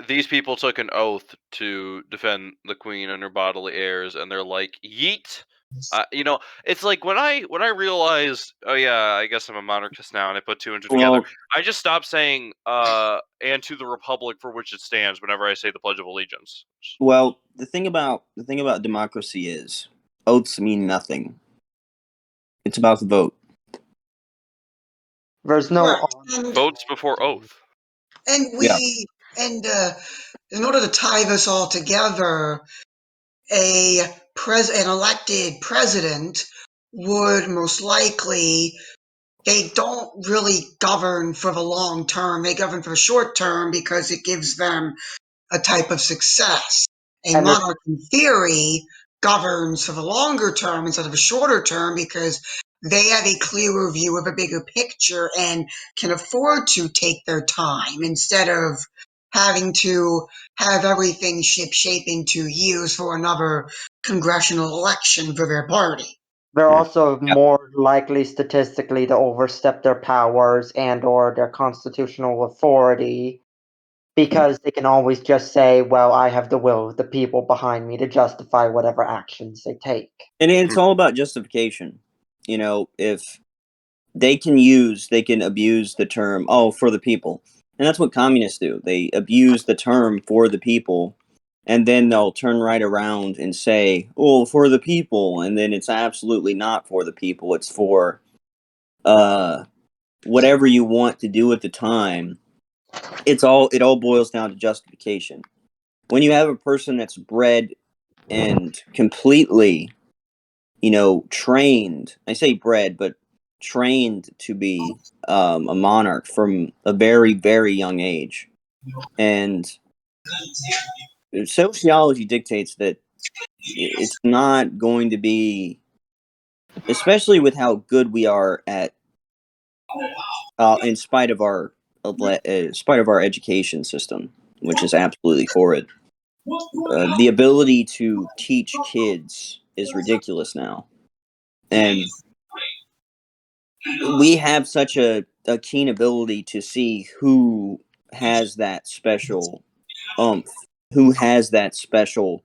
these people took an oath to defend the queen and her bodily heirs, and they're like, yeet. It's like when I realize, oh yeah, I guess I'm a monarchist now, and I put two and two together. I just stop saying and to the republic for which it stands whenever I say the Pledge of Allegiance. well, the thing about democracy is oaths mean nothing. It's about the vote. There's no Votes before oath. And in order to tie this all together, an elected president would most likely, they don't really govern for the long term. They govern for the short term because it gives them a type of success. A And monarch, in theory, governs for the longer term instead of a shorter term because they have a clearer view of a bigger picture and can afford to take their time instead of having to have everything ship-shape in 2 years for another congressional election for their party. they're also more likely statistically to overstep their powers and or their constitutional authority because they can always just say, well, I have the will of the people behind me to justify whatever actions they take. And it's all about justification. If they can abuse the term, oh, for the people. And that's what communists do. They abuse the term for the people, and then they'll turn right around and say, oh, for the people. And then it's absolutely not for the people. It's for whatever you want to do at the time. It all boils down to justification. When you have a person that's bred and completely, trained, I say bred, but trained to be a monarch from a very, very young age. And sociology dictates that it's not going to be, especially with how good we are at, in spite of our education system, which is absolutely horrid. The ability to teach kids is ridiculous now. And we have such a keen ability to see who has that special who has that special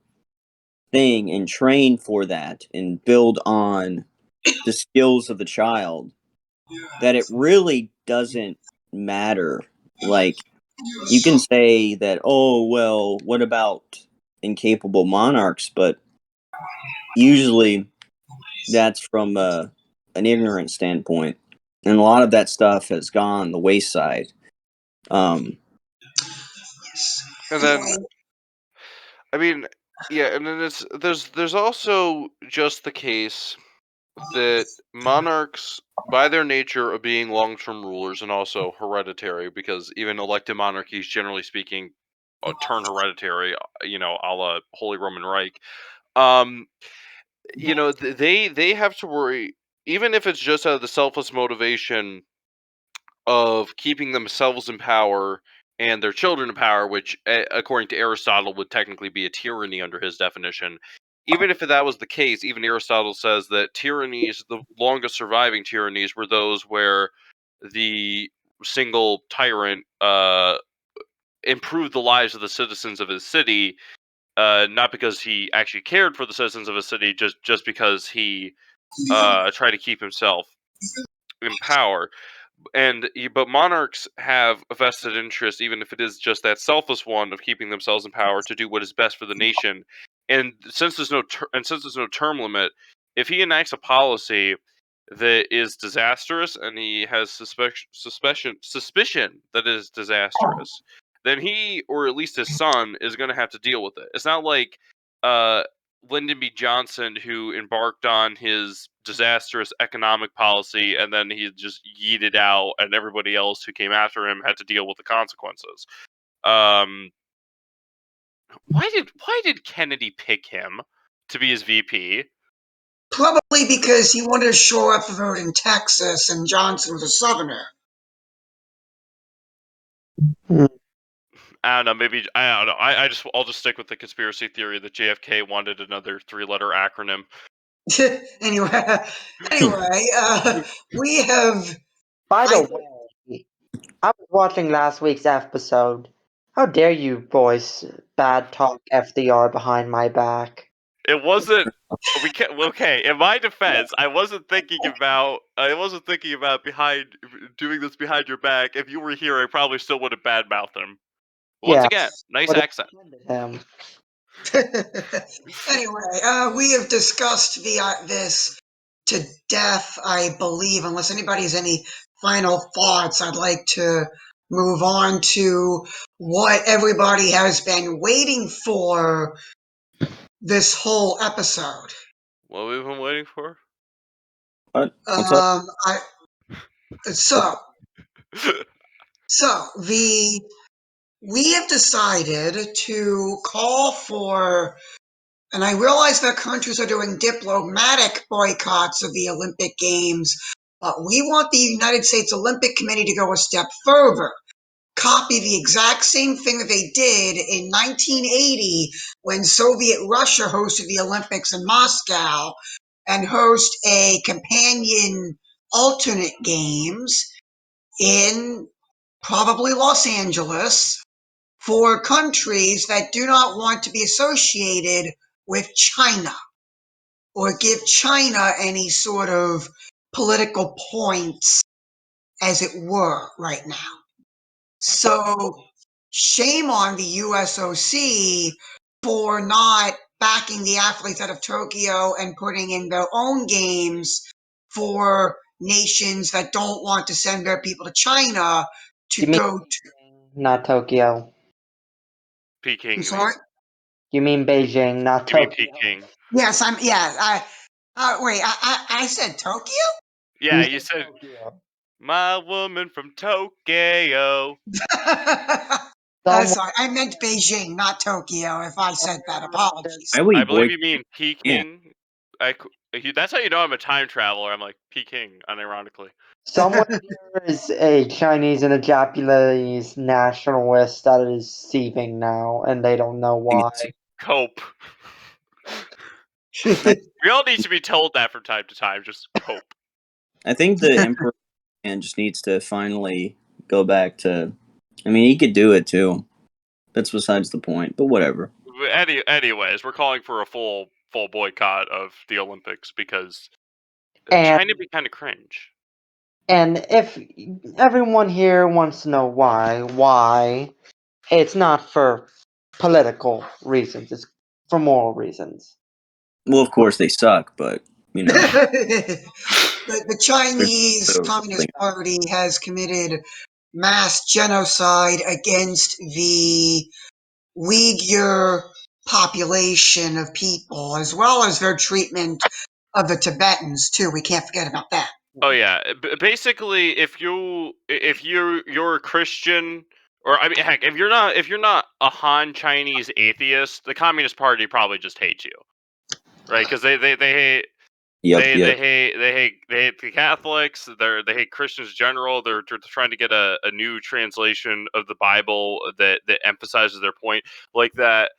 thing and train for that and build on the skills of the child, that it really doesn't matter. Like, you can say that, oh, well, what about incapable monarchs? But usually that's from an ignorant standpoint. And a lot of that stuff has gone the wayside. And then, I mean, yeah, and then there's also just the case that monarchs, by their nature of being long-term rulers and also hereditary, because even elected monarchies, generally speaking, turn hereditary, a la Holy Roman Reich. They have to worry, even if it's just out of the selfless motivation of keeping themselves in power and their children in power, which, according to Aristotle, would technically be a tyranny under his definition. Even if that was the case, even Aristotle says that tyrannies, the longest surviving tyrannies, were those where the single tyrant improved the lives of the citizens of his city, not because he actually cared for the citizens of his city, just because he tried to keep himself in power. But monarchs have a vested interest, even if it is just that selfless one of keeping themselves in power, to do what is best for the nation. And since there's no term limit, if he enacts a policy that is disastrous and he has suspicion that it is disastrous, then he, or at least his son, is going to have to deal with it. It's not like Lyndon B. Johnson, who embarked on his disastrous economic policy and then he just yeeted out, and everybody else who came after him had to deal with the consequences. Why did Kennedy pick him to be his VP? Probably because he wanted to shore up the vote in Texas, and Johnson was a Southerner. I don't know. Maybe I don't know. I'll just stick with the conspiracy theory that JFK wanted another 3-letter acronym. Anyway, we have. By the way, watching last week's episode. How dare you boys bad talk FDR behind my back? It wasn't. We can't. Okay, in my defense, I wasn't thinking about behind doing this behind your back. If you were here, I probably still would have badmouthed him. Once Yeah, again, nice would have accent. offended him. Anyway, we have discussed this to death, I believe. Unless anybody has any final thoughts, I'd like to move on to what everybody has been waiting for this whole episode. What we've been waiting for? What? What's up? So we have decided to call for, and I realize that countries are doing diplomatic boycotts of the Olympic Games, but we want the United States Olympic Committee to go a step further. Copy the exact same thing that they did in 1980 when Soviet Russia hosted the Olympics in Moscow, and host a companion alternate games in probably Los Angeles for countries that do not want to be associated with China or give China any sort of political points, as it were, right now. So shame on the USOC for not backing the athletes out of Tokyo and putting in their own games for nations that don't want to send their people to China to You mean go to. not Tokyo? Peking, I'm you mean? sorry? You mean Beijing, not You mean Tokyo? Peking? Yes, wait, I said Tokyo? Yeah, You you said said Tokyo. my woman from Tokyo. Someone, Sorry, I meant Beijing, not Tokyo, if I said that. Apologies. Why would I you believe boycott? you mean Man, Peking. That's how you know I'm a time traveler. I'm like Peking, unironically. someone here is a Chinese and a Japanese nationalist that is seething now, and they don't know why. Cope. We all need to be told that from time to time. Just cope. I think the emperor man just needs to finally go back to. I mean, he could do it too. That's besides the point. But whatever. Anyways, we're calling for a full boycott of the Olympics because And China be kind of cringe. and if everyone here wants to know why it's not for political reasons, it's for moral reasons. Well, of course they suck, but you know, The there's Chinese also Communist something. Party has committed mass genocide against the Uyghur population of people, as well as their treatment of the Tibetans, too. We can't forget about that. Oh yeah, basically, if you're a Christian, or I mean, heck, if you're not a Han Chinese atheist, the Communist Party probably just hates you, right? Because they hate Yep, they yep. hate the Catholics. They hate Christians in general. They're trying to get a new translation of the Bible that emphasizes their point, like that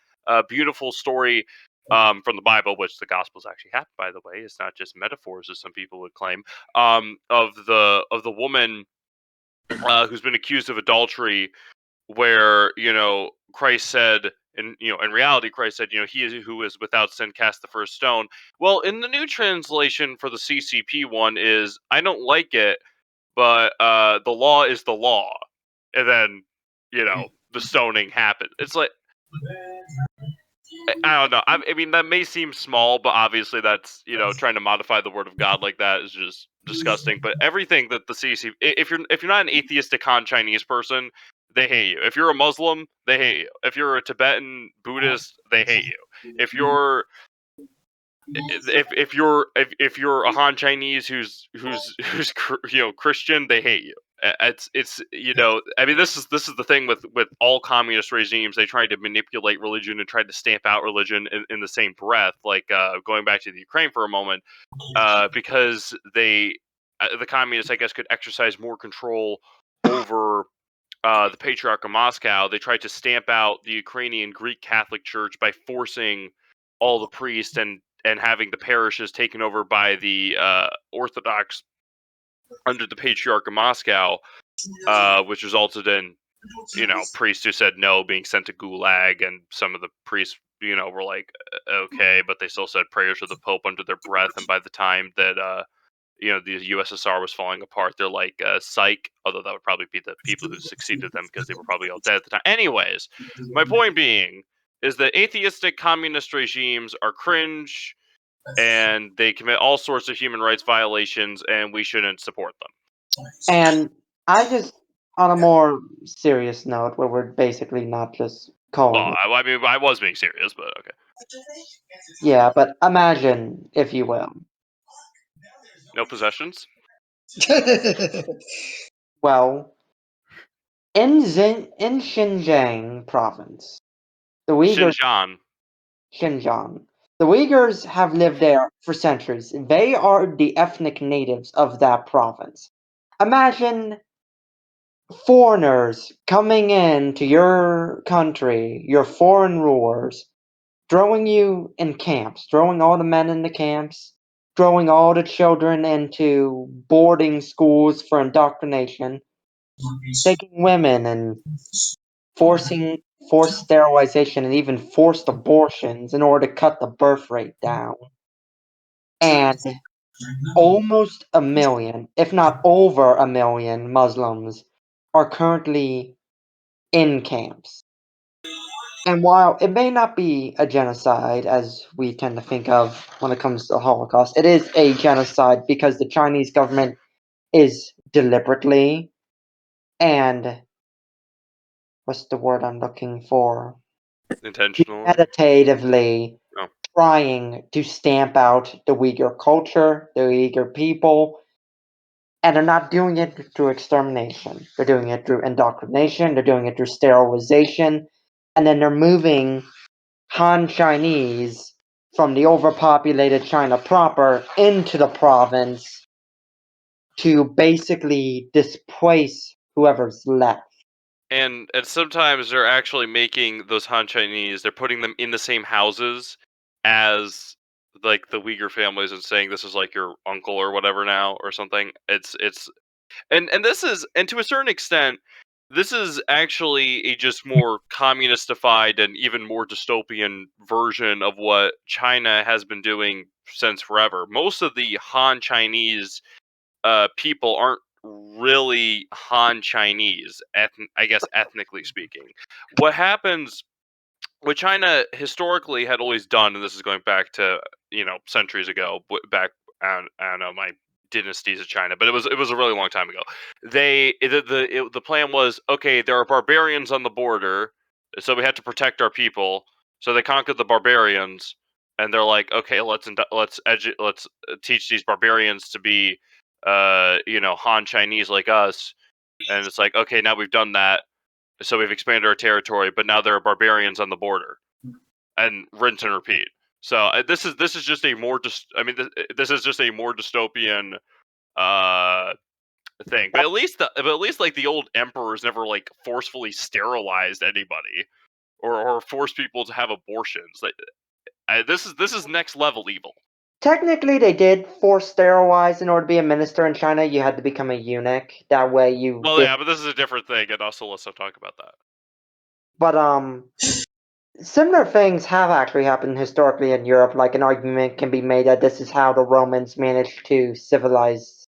beautiful story from the Bible, which the Gospels actually happen, by the way. It's not just metaphors, as some people would claim. Of the woman who's been accused of adultery, where Christ said, and in reality Christ said, he is who is without sin cast the first stone. Well, in the new translation for the CCP one is, I don't like it, but the law is the law, and then the stoning happened. It's like, I don't know. I mean, that may seem small, but obviously that's trying to modify the word of God like that is just disgusting. But everything that the CC, if you're not an atheistic Han Chinese person, they hate you. If you're a Muslim, they hate you. If you're a Tibetan Buddhist, they hate you. If you're if you're a Han Chinese who's Christian, they hate you. It's I mean, this is the thing with all communist regimes. They try to manipulate religion and try to stamp out religion in the same breath. Like going back to the Ukraine for a moment, because the communists, I guess, could exercise more control over the Patriarch of Moscow. They tried to stamp out the Ukrainian Greek Catholic Church by forcing all the priests and having the parishes taken over by the Orthodox under the Patriarch of Moscow. which resulted in priests who said no being sent to Gulag, and some of the priests were like, okay, but they still said prayers to the Pope under their breath, and by the time that the USSR was falling apart, they're like, psych, although that would probably be the people who succeeded them because they were probably all dead at the time. Anyways, my point being is that atheistic communist regimes are cringe, and they commit all sorts of human rights violations, and we shouldn't support them. And I just, on a more serious note, where we're basically not just calling Well, it. I mean, I was being serious, but okay. Yeah, but imagine, if you will. No possessions? Well, in Xinjiang province, the Xinjiang, the Uyghurs have lived there for centuries. They are the ethnic natives of that province. Imagine foreigners coming into your country, your foreign rulers, throwing you in camps, throwing all the men in the camps, throwing all the children into boarding schools for indoctrination, taking women and forced sterilization and even forced abortions in order to cut the birth rate down. And almost a million, if not over a million, Muslims are currently in camps. And while it may not be a genocide as we tend to think of when it comes to the Holocaust, it is a genocide because the Chinese government is deliberately and what's the word I'm looking for? Intentional? Meditatively No. trying to stamp out the Uyghur culture, the Uyghur people, and they're not doing it through extermination. They're doing it through indoctrination, they're doing it through sterilization, and then they're moving Han Chinese from the overpopulated China proper into the province to basically displace whoever's left. And sometimes they're actually making those Han Chinese, they're putting them in the same houses as like the Uyghur families and saying this is like your uncle or whatever now or something. It's and this is, and to a certain extent, this is actually a just more communistified and even more dystopian version of what China has been doing since forever. Most of the Han Chinese people aren't really Han Chinese, I guess ethnically speaking. What happens, what China historically had always done, and this is going back to centuries ago, back I don't know my dynasties of China, but it was a really long time ago. The plan was, okay, there are barbarians on the border, so we had to protect our people. So they conquered the barbarians, and they're like, okay, let's teach these barbarians to be Han Chinese like us. And it's like, okay, now we've done that, so we've expanded our territory, but now there are barbarians on the border, and rinse and repeat. So this is just a more this is just a more dystopian uh thing. But at least like the old emperors never like forcefully sterilized anybody or forced people to have abortions. Like this is next level evil. Technically, they did force sterilize in order to be a minister in China. You had to become a eunuch. That way, you Well, did. yeah, but this is a different thing, and also let's not talk about that. But similar things have actually happened historically in Europe. Like an argument can be made that this is how the Romans managed to civilize.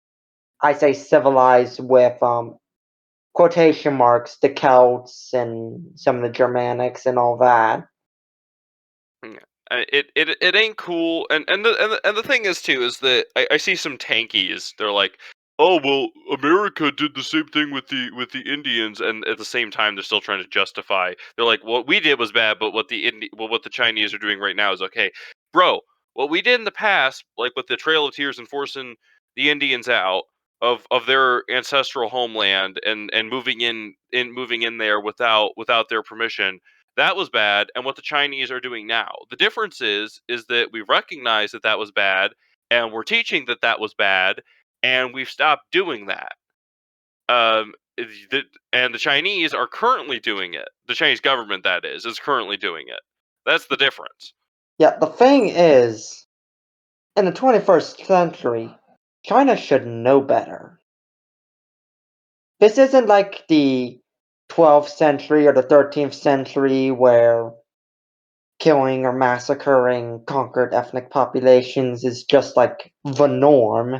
I say civilize with quotation marks, the Celts and some of the Germanics and all that. Yeah. It ain't cool, and the thing is too is that I see some tankies. They're like, oh well, America did the same thing with the Indians, and at the same time they're still trying to justify. They're like, what we did was bad, but what the Chinese are doing right now is okay, bro. What we did in the past, like with the Trail of Tears and forcing the Indians out of their ancestral homeland and moving in there without their permission, that was bad, and what the Chinese are doing now. The difference is that we recognize that that was bad, and we're teaching that that was bad, and we've stopped doing that. And the Chinese are currently doing it. The Chinese government, that is currently doing it. That's the difference. Yeah, the thing is, in the 21st century, China should know better. This isn't like the 12th century or the 13th century where killing or massacring conquered ethnic populations is just like the norm.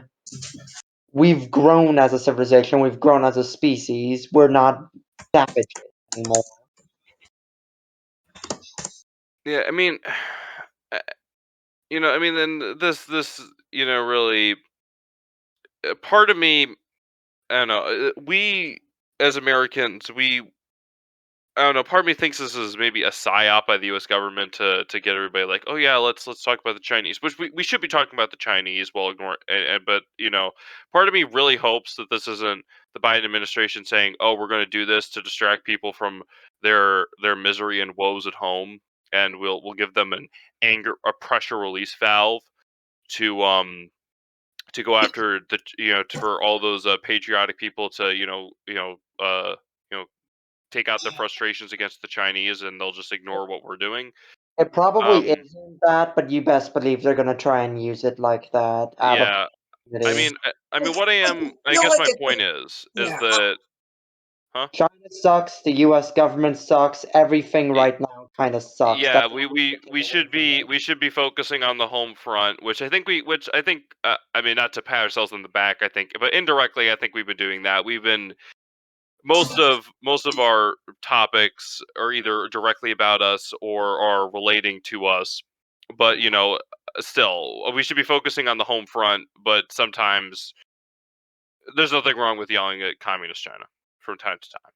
We've grown as a civilization, we've grown as a species, we're not savages anymore. Yeah, I mean, I mean, then this, really, part of me, I don't know, we as Americans, I don't know. Part of me thinks this is maybe a psyop by the U.S. government to get everybody like, oh yeah, let's talk about the Chinese, which we should be talking about the Chinese while ignoring. But part of me really hopes that this isn't the Biden administration saying, oh, we're going to do this to distract people from their misery and woes at home, and we'll give them a pressure release valve to go after for all those patriotic people to you know take out their frustrations against the Chinese, and they'll just ignore what we're doing. It probably Um, isn't that, but you best believe they're gonna try and use it like that out of yeah, I opportunity. mean, what I feel guess like my it, point is yeah. that, huh? China sucks, the US government sucks, everything Y- right now kind of sucks. Yeah, That's all we can take away from this. we should be focusing on the home front, which I think I mean, not to pat ourselves on the back, I think, but indirectly, I think we've been doing that. We've been most of our topics are either directly about us or are relating to us, but still we should be focusing on the home front, but sometimes there's nothing wrong with yelling at communist China from time to time.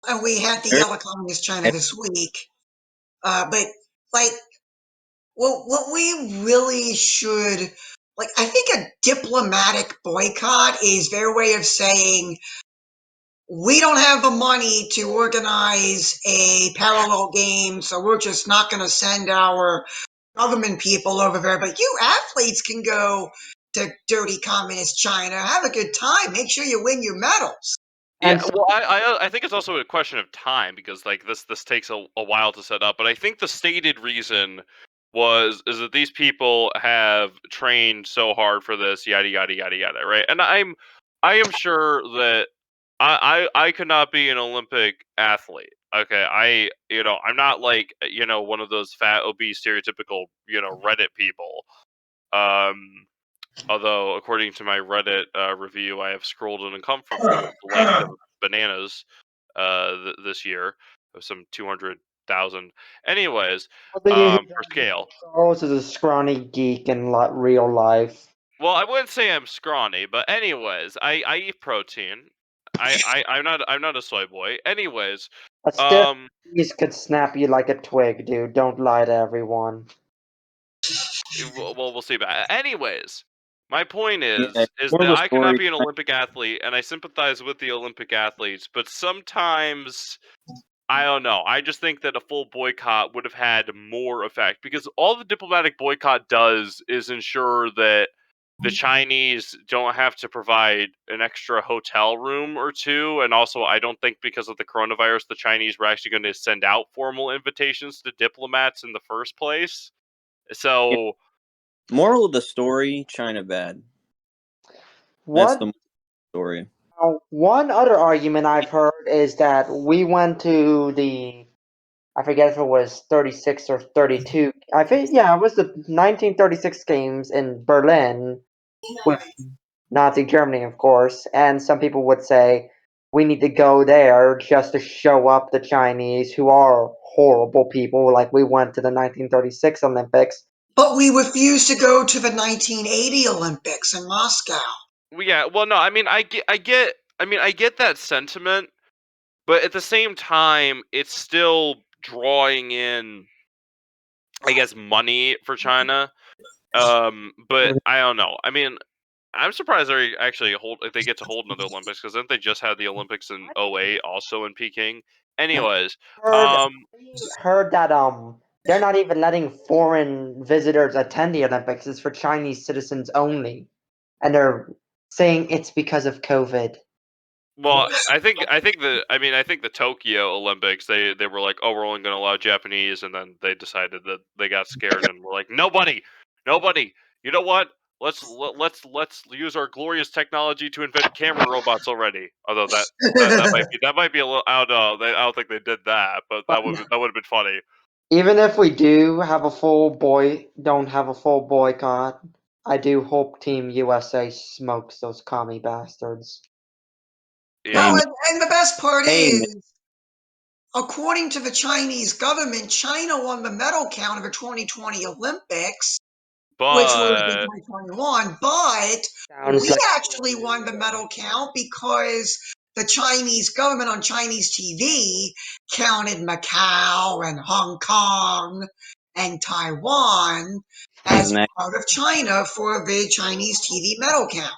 And we had the Very- yellow communist China this week. But like, what we really should, like, I think a diplomatic boycott is their way of saying we don't have the money to organize a parallel game, so we're just not going to send our government people over there. But you athletes can go to dirty communist China, have a good time, make sure you win your medals. Yeah, And so, well, I think it's also a question of time, because like this takes a while to set up, but I think the stated reason is that these people have trained so hard for this, yada yada yada yada, right? And I am sure that I could not be an Olympic athlete. Okay, I'm not like one of those fat, obese, stereotypical Reddit people. Um, Although, according to my Reddit review, I have scrolled an uncomfortable length of bananas this year, of some 200,000. Anyways, what do you hear for that scale. Charles is a scrawny geek in real life? Well, I wouldn't say I'm scrawny, but anyways, I eat protein. I'm not a soy boy. Anyways, A stiff um, breeze could snap you like a twig, dude. Don't lie to everyone. well, we'll see about it. Anyways, my point Yeah, is more of that a I cannot story. be an Olympic athlete, and I sympathize with the Olympic athletes, but sometimes I don't know. I just think that a full boycott would have had more effect, because all the diplomatic boycott does is ensure that the Chinese don't have to provide an extra hotel room or two. And also, I don't think because of the coronavirus, the Chinese were actually going to send out formal invitations to diplomats in the first place. Yeah. So, Moral of the story: China bad. That's What? the story. One other argument I've heard is that we went to the, I forget if it was 36 or 32. I think, yeah, it was the 1936 games in Berlin with Nazi Germany, of course. And some people would say we need to go there just to show up the Chinese, who are horrible people, like we went to the 1936 Olympics. But we refused to go to the 1980 Olympics in Moscow. yeah, well, no, I mean, I get that sentiment, but at the same time, it's still drawing in, I guess, money for China. But I don't know. I mean, I'm surprised they actually if they get to hold another Olympics, because didn't they just had the Olympics in '08 also in Peking? Anyways, Heard, um, heard that they're not even letting foreign visitors attend the Olympics. It's for Chinese citizens only, and they're saying it's because of COVID. well, I think the Tokyo Olympics, they were like, oh, we're only going to allow Japanese, and then they decided that they got scared and were like, nobody, you know what? let's use our glorious technology to invent camera robots already. Although that might be a little. I don't know. I don't think they did that, but that would have been funny. Even if we don't have a full boycott, I do hope Team USA smokes those commie bastards. Yeah. No, Amen. and the best part Amen. is, according to the Chinese government, China won the medal count of the 2020 Olympics, which was in But 2021, but Sounds we like actually won the medal count because the Chinese government on Chinese TV counted Macau and Hong Kong and Taiwan as Isn't that part of China for the Chinese TV medal count.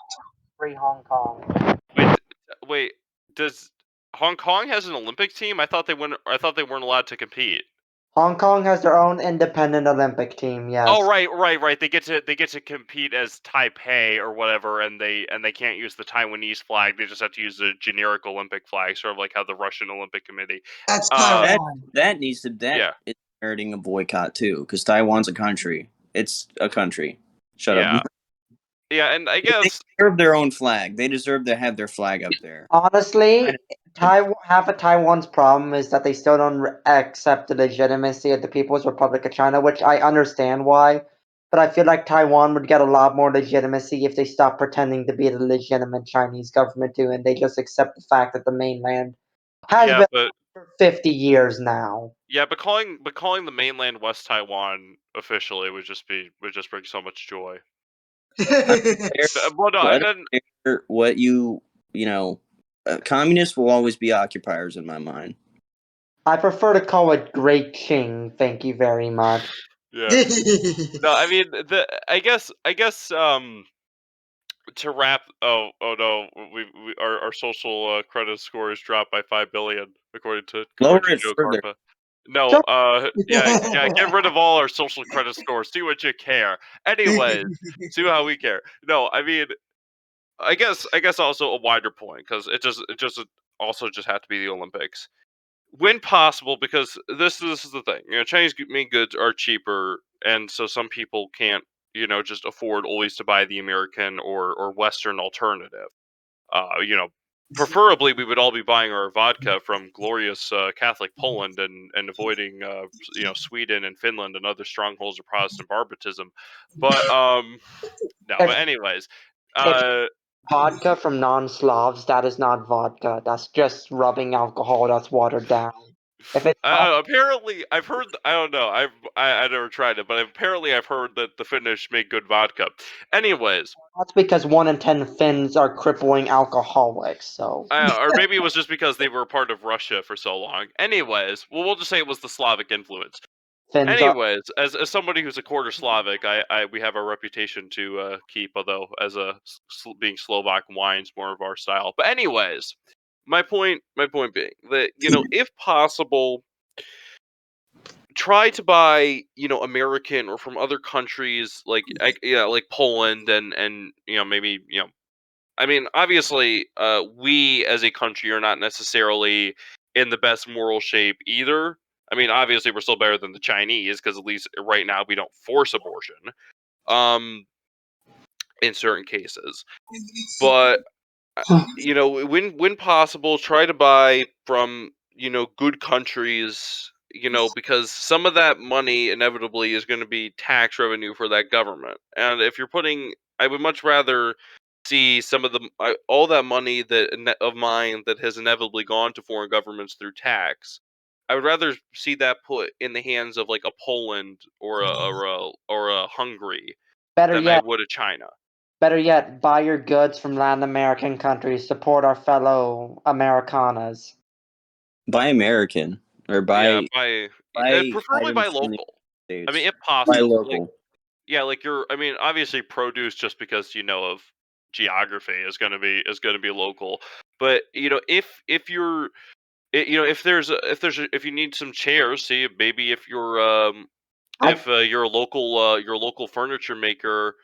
free Hong Kong. wait, does Hong Kong has an Olympic team? I thought they weren't allowed to compete. Hong Kong has their own independent Olympic team, yes. Oh right. They get to compete as Taipei or whatever, and they can't use the Taiwanese flag. They just have to use the generic Olympic flag, sort of like how the Russian Olympic Committee. That's Uh, Taiwan. that needs to Yeah. is meriting a boycott too, because Taiwan's a country. It's a country. Shut Yeah. up. Yeah, and I They guess deserve their own flag. They deserve to have their flag up there. Honestly, half of Taiwan's problem is that they still don't accept the legitimacy of the People's Republic of China, which I understand why. But I feel like Taiwan would get a lot more legitimacy if they stopped pretending to be the legitimate Chinese government too, and they just accept the fact that the mainland has yeah, been but for 50 years now. calling the mainland West Taiwan officially would just bring so much joy. Well, no, I and don't then care what you know. Communists will always be occupiers in my mind. I prefer to call it Great Qing, thank you very much. yeah. No, I mean I guess to wrap. Oh no, our social credit score is dropped by 5 billion according to Lower it Joe further. Carpa. No, So yeah, get rid of all our social credit scores. See what you care. Anyways, see how we care. No, I mean, I guess also a wider point because it just also just have to be the Olympics when possible because this is the thing. Chinese made goods are cheaper, and so some people can't just afford always to buy the American or Western alternative. Preferably we would all be buying our vodka from glorious Catholic Poland and avoiding Sweden and Finland and other strongholds of Protestant barbarism. But no. if But anyways, if uh, vodka from non-Slavs, that is not vodka. That's just rubbing alcohol that's watered down. If it's apparently I've heard. I don't know. I never tried it, but apparently I've heard that the Finnish make good vodka. Anyways, that's because 1 in 10 Finns are crippling alcoholics. So or maybe it was just because they were a part of Russia for so long. Anyways, well, we'll just say it was the Slavic influence. Finns are. Anyways, as somebody who's a quarter Slavic, we have our reputation to keep. Although being Slovak wine's more of our style. But anyways, my point being that if possible, try to buy American or from other countries like like Poland and maybe I mean, obviously, we as a country are not necessarily in the best moral shape either. I mean, obviously, we're still better than the Chinese because at least right now we don't force abortion, in certain cases. But when possible, try to buy from good countries. Because some of that money inevitably is going to be tax revenue for that government, and if you're putting, I would much rather see some of all that money of mine that has inevitably gone to foreign governments through tax. I would rather see that put in the hands of like a Poland or a Hungary Better than I yet, would a China. buy your goods from Latin American countries. Support our fellow Americanas. Buy American or Yeah, buy preferably by items from the local. I mean, States. if Buy possible, like local. yeah, like I mean, obviously produce just because of geography is gonna be local. But if you're if you need some chairs, see maybe if I your local furniture maker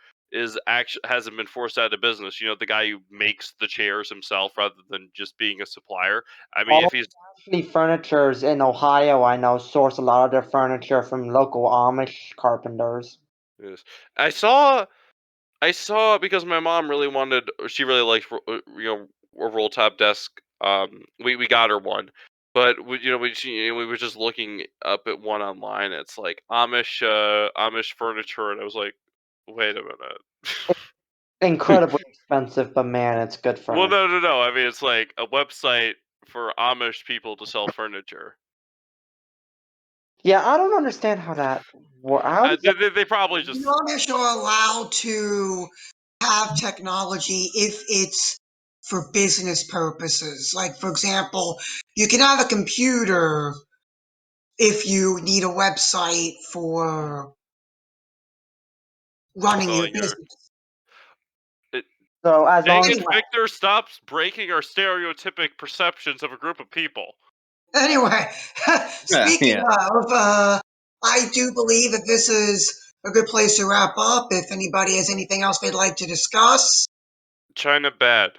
hasn't been forced out of business. The guy who makes the chairs himself rather than just being a supplier. I mean, all if he's actually furnitures in Ohio, I know, source a lot of their furniture from local Amish carpenters. yes. I saw I saw because my mom really wanted. She really liked, a roll top desk. We got her one, but we were just looking up at one online. It's like Amish furniture, and I was like, wait a minute. Incredibly expensive, but man, it's good Well, furniture. no. I mean, it's like a website for Amish people to sell furniture. Yeah, I don't understand how that works. How does that? They probably just. The Amish are allowed to have technology if it's for business purposes. Like, for example, you can have a computer if you need a website for running Oh, your business. So as Dang long as it, Victor! Stop breaking our stereotypic perceptions of a group of people. Anyway, speaking Yeah. of, I do believe that this is a good place to wrap up. If anybody has anything else they'd like to discuss. China bad.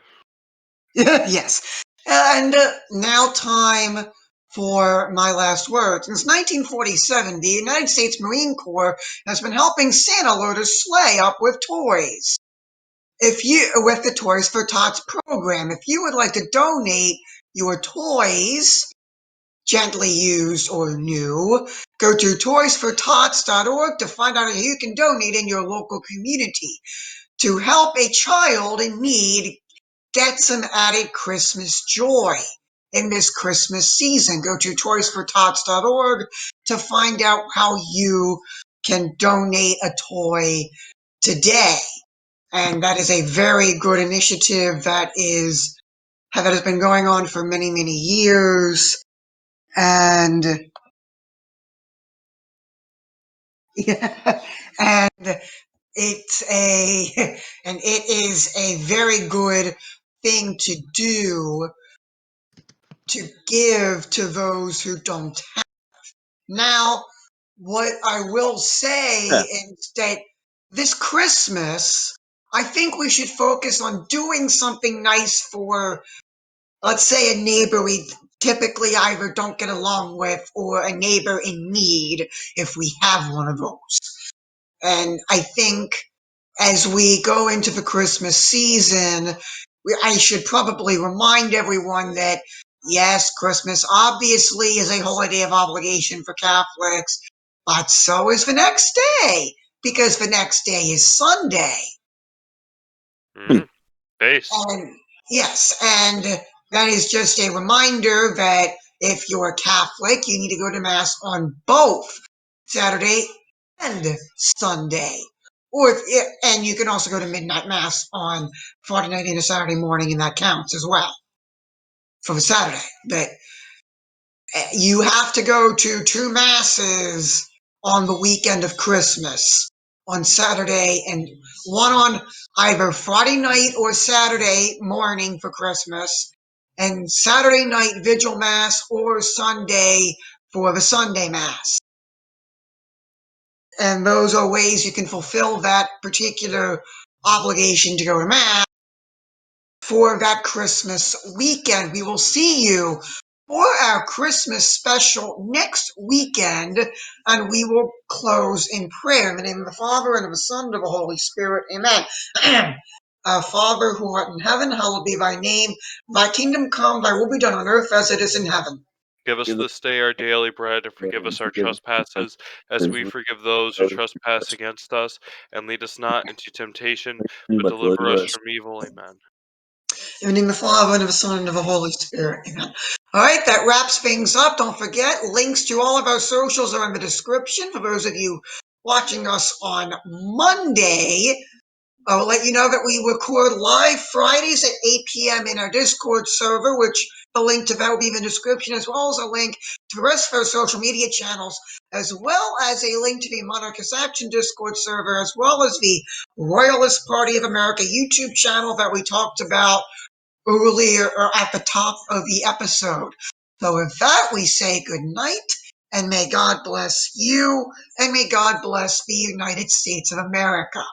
Yes. And now time for my last word. Since 1947, the United States Marine Corps has been helping Santa load a sleigh up with toys. With the Toys for Tots program, if you would like to donate your toys, gently used or new, go to toysfortots.org to find out how you can donate in your local community to help a child in need get some added Christmas joy in this Christmas season. Go to toysfortots.org to find out how you can donate a toy today. And that is a very good initiative that has been going on for many, many years. And and it is a very good thing to do to give to those who don't have. Now, what I will say Yeah. is that this Christmas, I think we should focus on doing something nice for, let's say, a neighbor we typically either don't get along with or a neighbor in need if we have one of those. And I think as we go into the Christmas season, I should probably remind everyone that, yes, Christmas obviously is a holiday of obligation for Catholics, but so is the next day, because the next day is Sunday. Base. And yes, and that is just a reminder that if you're Catholic, you need to go to Mass on both Saturday and Sunday. And you can also go to midnight Mass on Friday night and a Saturday morning, and that counts as well for the Saturday. But you have to go to two Masses on the weekend of Christmas on Saturday, and one on either Friday night or Saturday morning for Christmas, and Saturday night Vigil Mass or Sunday for the Sunday Mass. And those are ways you can fulfill that particular obligation to go to Mass for that Christmas weekend. We will see you for our Christmas special next weekend, and we will close in prayer. In the name of the Father, and of the Son, and of the Holy Spirit. Amen. Our Father, who art in heaven, hallowed be thy name. Thy kingdom come, thy will be done on earth as it is in heaven. Give us Give us this day our daily bread, and bread forgive and us our forgive us our trespasses, as we trespasses, forgive those who trespass against us. And lead us not into temptation, but but deliver deliver us us. from evil. Amen. In the name of the Father, and of the Son, and of the Holy Spirit. Amen. All right, that wraps things up. Don't forget, links to all of our socials are in the description. For those of you watching us on Monday, I will let you know that we record live Fridays at 8 p.m. in our Discord server, which the link to that will be in the description, as well as a link to the rest of our social media channels, as well as a link to the Monarchist Action Discord server, as well as the Royalist Party of America YouTube channel that we talked about earlier or at the top of the episode. So with that, we say good night, and may God bless you, and may God bless the United States of America.